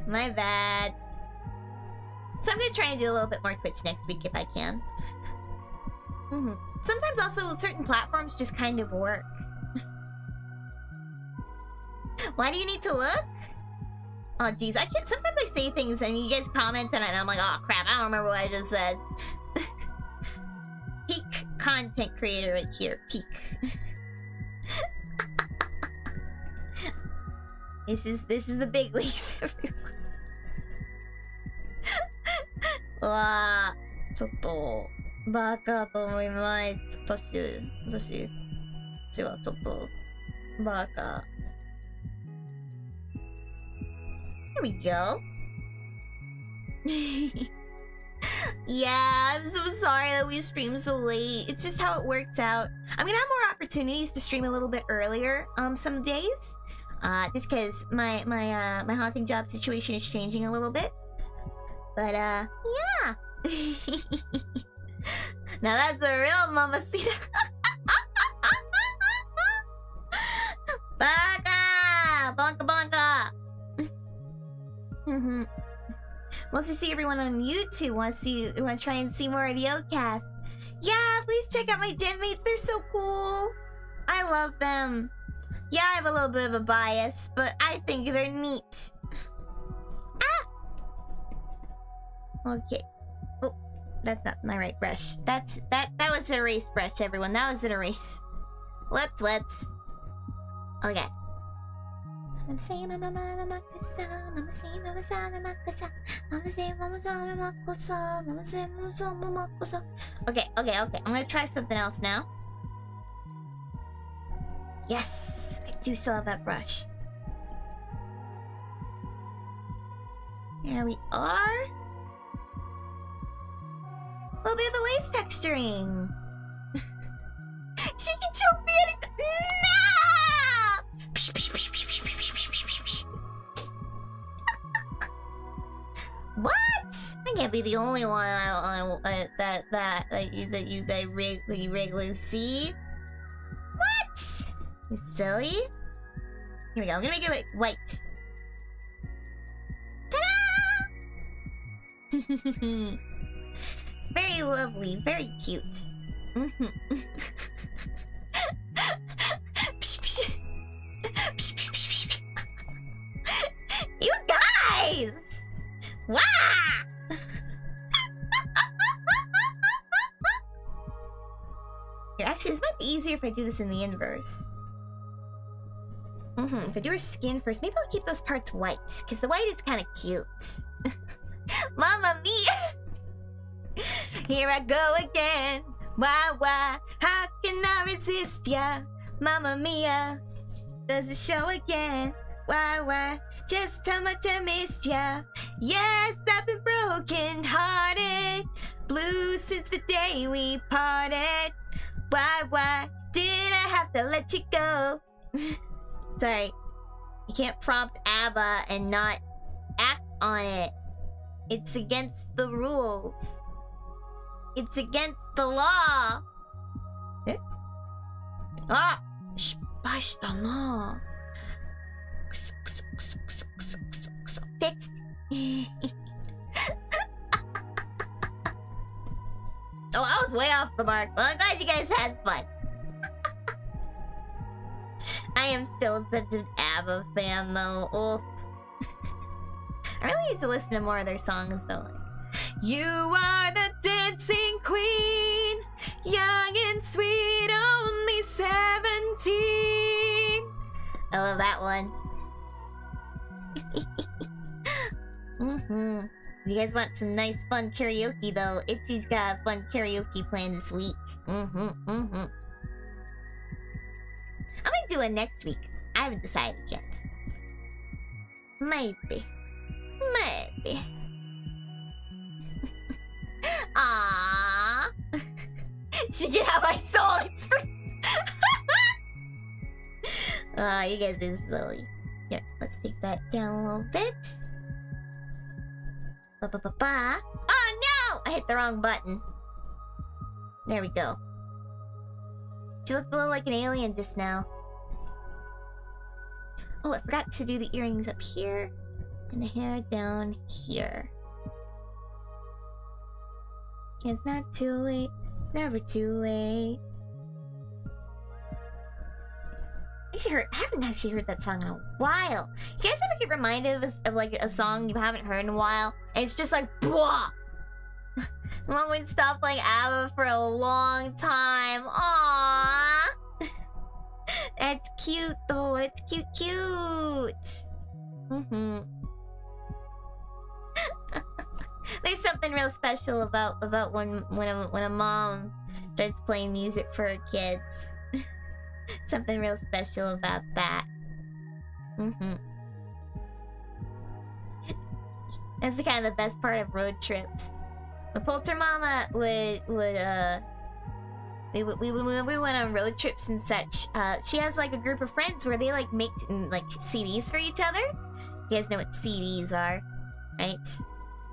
My bad. So I'm going to try and do a little bit more Twitch next week if I can. Sometimes also certain platforms just kind of work. Why do you need to look? Oh jeez, I can't. Sometimes I say things and you guys comment and I'm like, oh crap, I don't remember what I just said. Peak content creator right here. Peak. This is the big leagues, everyone. わー、ちょっとバカと思います。私違う、ちょっとバカ。There we go. Yeah, I'm so sorry that we stream so late. It's just how it works out. I'm gonna have more opportunities to stream a little bit earlier some days. Just cause my haunting job situation is changing a little bit. But yeah. Now that's a real mamacita. Baka! Bonka bonka! Wants to see everyone on YouTube. Want to try and see more of YOKAST. Yeah, please check out my Genmates. They're so cool. I love them. Yeah, I have a little bit of a bias, but I think they're neat. Ah! Okay. Oh, that's not my right brush. That was an erase brush, everyone. That was an erase. Let's. Okay. Okay. I'm gonna try something else now. Yes! I do still have that brush. There we are. A little bit of the lace texturing. She can choke me anytime. No! What? I can't be the only one that you regularly see. What? You silly? Here we go. I'm gonna make it white. Ta-da! Very lovely, very cute. You guys! Wow! Here, actually, this might be easier if I do this in the inverse. If I do her skin first, maybe I'll keep those parts white, because the white is kind of cute. Mamma mia! Here I go again. Why? How can I resist ya? Mamma mia! Does it show again? Why? Just how much I missed ya. Yes, I've been broken hearted, blue since the day we parted. Why did I have to let you go? Sorry, you can't prompt ABBA and not act on it. It's against the rules. It's against the law. Eh? Ah! 失敗したな。くそ。Fixed. Oh, I was way off the mark. Well, I'm glad you guys had fun. I am still such an ABBA fan, though. Oh. I really need to listen to more of their songs, though. You are the dancing queen, young and sweet, only 17. I love that one. If you guys want some nice fun karaoke though, Itzy's got a fun karaoke plan this week. I might do it next week. I haven't decided yet. Maybe. Aww. She can have my soul. It's free. You guys are silly. Here, let's take that down a little bit. Oh no! I hit the wrong button. There we go. She looked a little like an alien just now. Oh, I forgot to do the earrings up here and the hair down here. It's not too late. It's never too late. I haven't actually heard that song in a while. You guys ever get reminded of like a song you haven't heard in a while? And it's just like, blah! One would stop playing ABBA for a long time. Aww! That's cute though. It's cute. There's something real special about when a mom starts playing music for her kids. Something real special about that. That's the kind of the best part of road trips. The Polter Mama we went on road trips and such. She has like a group of friends where they like make like CDs for each other. You guys know what CDs are, right?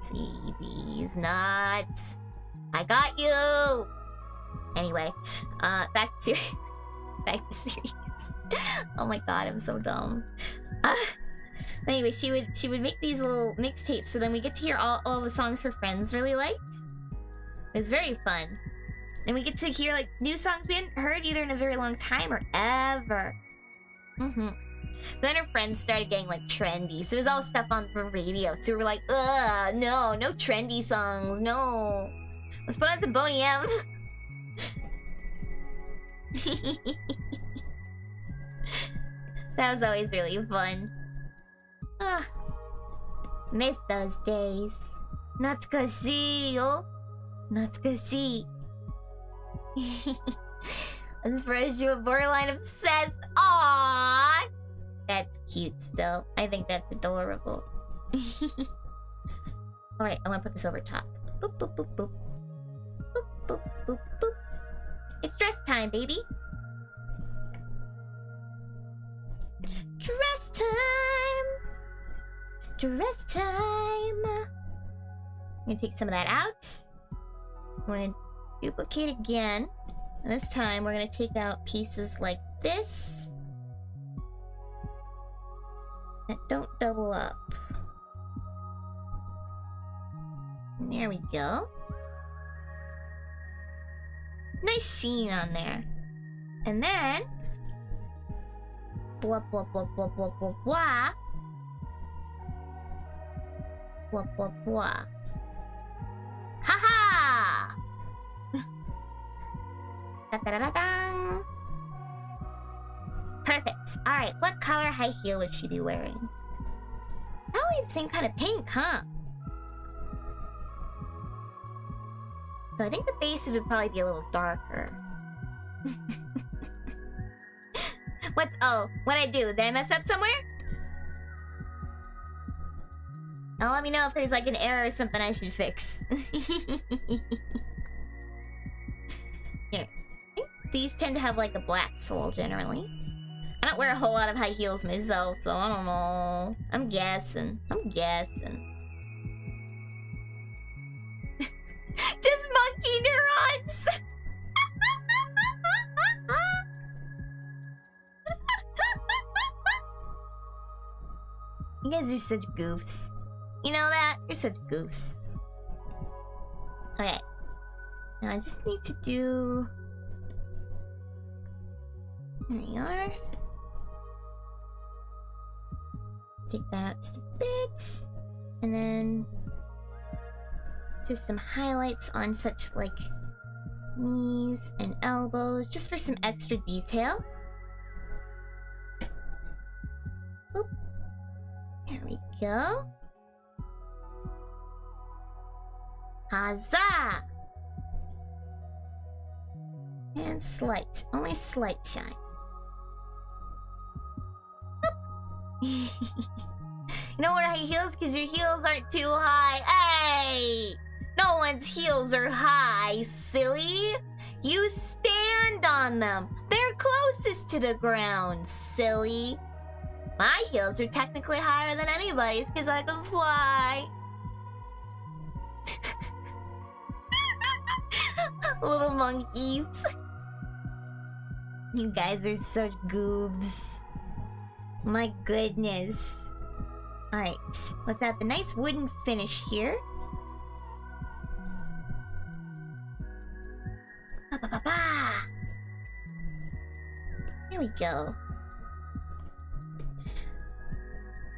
CDs, nuts. I got you. Anyway, back to series. Oh my god, I'm so dumb. Anyway, she would make these little mixtapes, so then we get to hear all the songs her friends really liked. It was very fun. And we get to hear like new songs we hadn't heard either in a very long time or ever. Then her friends started getting like trendy, so it was all stuff on the radio. So we were like, ugh, no trendy songs, no. Let's put on some Boney M. That was always really fun. Miss those days. Natsukashi yo. Natsukashi. As far as you were borderline obsessed. Aww. That's cute still. I think that's adorable. Alright, I want to put this over top. Boop, boop, boop, boop. Boop, boop, boop, boop. It's dress time, baby. Dress time. Dress time. I'm gonna take some of that out. I'm gonna duplicate again. And this time we're gonna take out pieces like this that don't double up. There we go. Nice sheen on there. And then... Blah, blah, blah, blah, blah, blah, blah. Blah, blah, blah. Ha-ha! Da-da-da-da-dang. Perfect. Alright, what color high heel would she be wearing? Probably the same kind of pink, huh? So I think the bases would probably be a little darker. What'd I do? Did I mess up somewhere? Oh, let me know if there's like an error or something I should fix. Here. I think these tend to have like a black sole generally. I don't wear a whole lot of high heels myself, so I don't know. I'm guessing. Just monkey neurons! You guys are such goofs. You know that? You're such goofs. Okay. Now I just need to do... There you are. Take that out just a bit. And then... just some highlights on such like knees and elbows, just for some extra detail. Oop. There we go. Huzzah! And slight, only slight shine. You don't wear high heels because your heels aren't too high. Hey! No one's heels are high, silly. You stand on them. They're closest to the ground, silly. My heels are technically higher than anybody's because I can fly. Little monkeys. You guys are such goobs. My goodness. Alright, let's add the nice wooden finish here. Ba-ba-ba-ba. Here we go.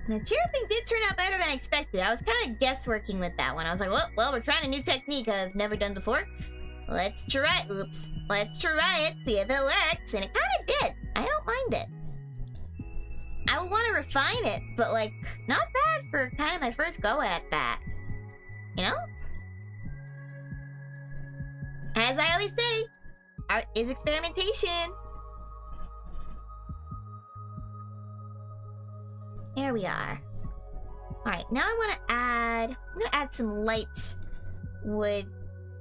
The chair thing did turn out better than I expected. I was kind of guessworking with that one. I was like, well, we're trying a new technique I've never done before. Let's try it. Oops. Let's try it, see if it works. And it kind of did. I don't mind it. I would want to refine it, but like, not bad for kind of my first go at that. You know? As I always say, art is experimentation. There we are. Alright, now I'm gonna add some light wood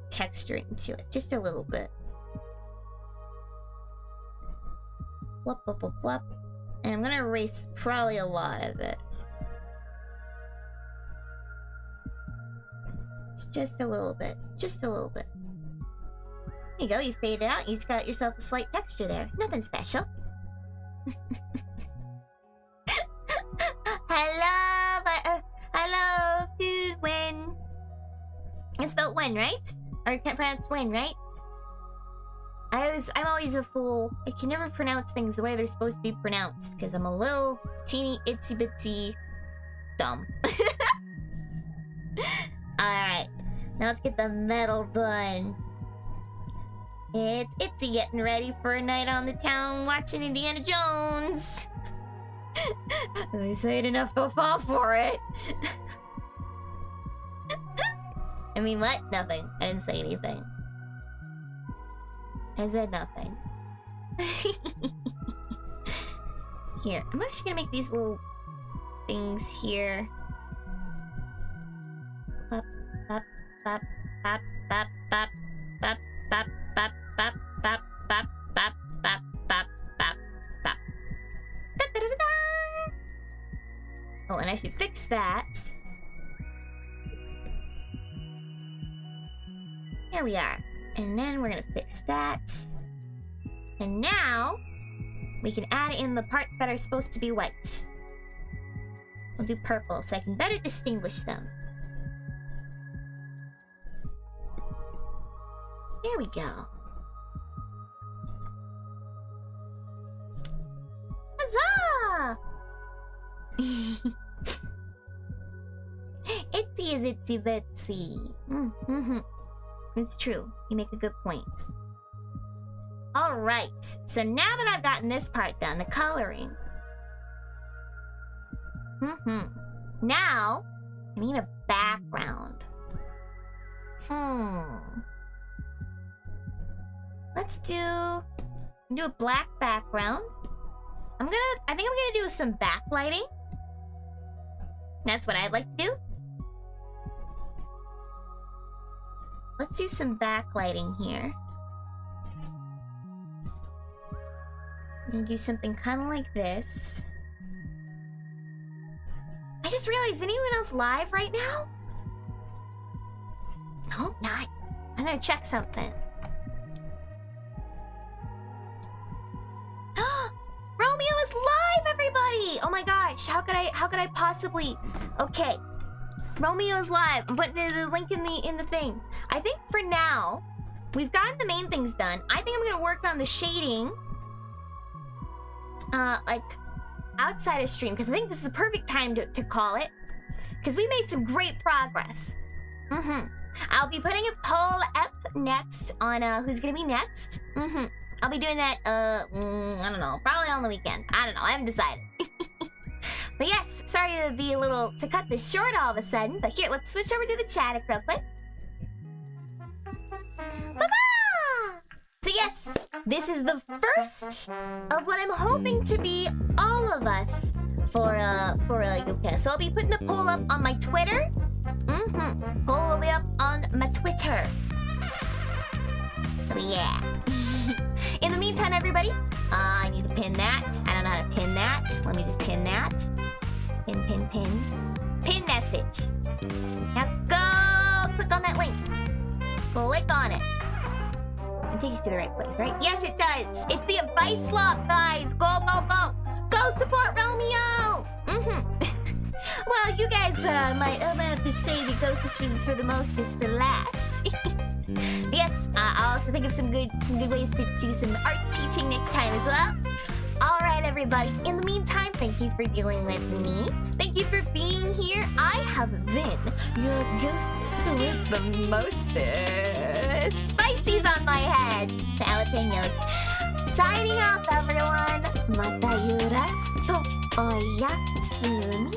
texturing to it, just a little bit. Whoop, whoop, whoop, whoop. And I'm gonna erase probably a lot of it. It's just a little bit. Just a little bit. There you go, you fade it out, you just got yourself a slight texture there. Nothing special. Hello, food when. It's spelled when, right? Or you can't pronounce when, right? I'm always a fool. I can never pronounce things the way they're supposed to be pronounced because I'm a little teeny itsy bitsy dumb. Alright, now let's get the metal done. It's Itzy getting ready for a night on the town watching Indiana Jones. They say it enough, they'll fall for it. I mean, what? Nothing. I didn't say anything. I said nothing. Here, I'm actually gonna make these little things here. Bop, bop, bop, bop, bop, bop, bop, bop, bop, bop, bop, bop, bop, bop, bop, bop, bop. Da-da-da-da-da! Oh, and I should fix that. There we are. And then we're gonna fix that. And now, we can add in the parts that are supposed to be white. We'll do purple so I can better distinguish them. There we go. Huzzah! Itzy is itsy bitsy. It's true. You make a good point. Alright. So now that I've gotten this part done, the coloring. Now, I need a background. Let's do a black background. I think I'm gonna do some backlighting. That's what I'd like to do. Let's do some backlighting here. I'm gonna do something kind of like this. I just realized, is anyone else live right now? I hope not. I'm gonna check something. Romeo is live, everybody! Oh my gosh, how could I possibly? Okay, Romeo is live. I'm putting the link in the thing. I think for now, we've gotten the main things done. I think I'm gonna work on the shading, like outside of stream, because I think this is the perfect time to call it, because we made some great progress. I'll be putting a poll up next on who's gonna be next. I'll be doing that, I don't know, probably on the weekend. I don't know, I haven't decided. But yes, sorry to cut this short all of a sudden, but here, let's switch over to the chat real quick. Ba-ba! So yes, this is the first of what I'm hoping to be all of us for YOKAST. So I'll be putting a poll up on my Twitter. Poll will be up on my Twitter. So yeah. In the meantime, everybody, I need to pin that. I don't know how to pin that. Let me just pin that. Pin. Pin message. Now go click on that link. Click on it. It takes you to the right place, right? Yes, it does. It's the advice lock, guys. Go. Go support Romeo. Well, you guys might have to save your ghosts for the most is for last. Yes, I'll also think of some good ways to do some art teaching next time as well. Alright, everybody. In the meantime, thank you for dealing with me. Thank you for being here. I have been your ghostess with the mostest spices on my head. The jalapenos. Signing off, everyone. Mata yura to oyasumi.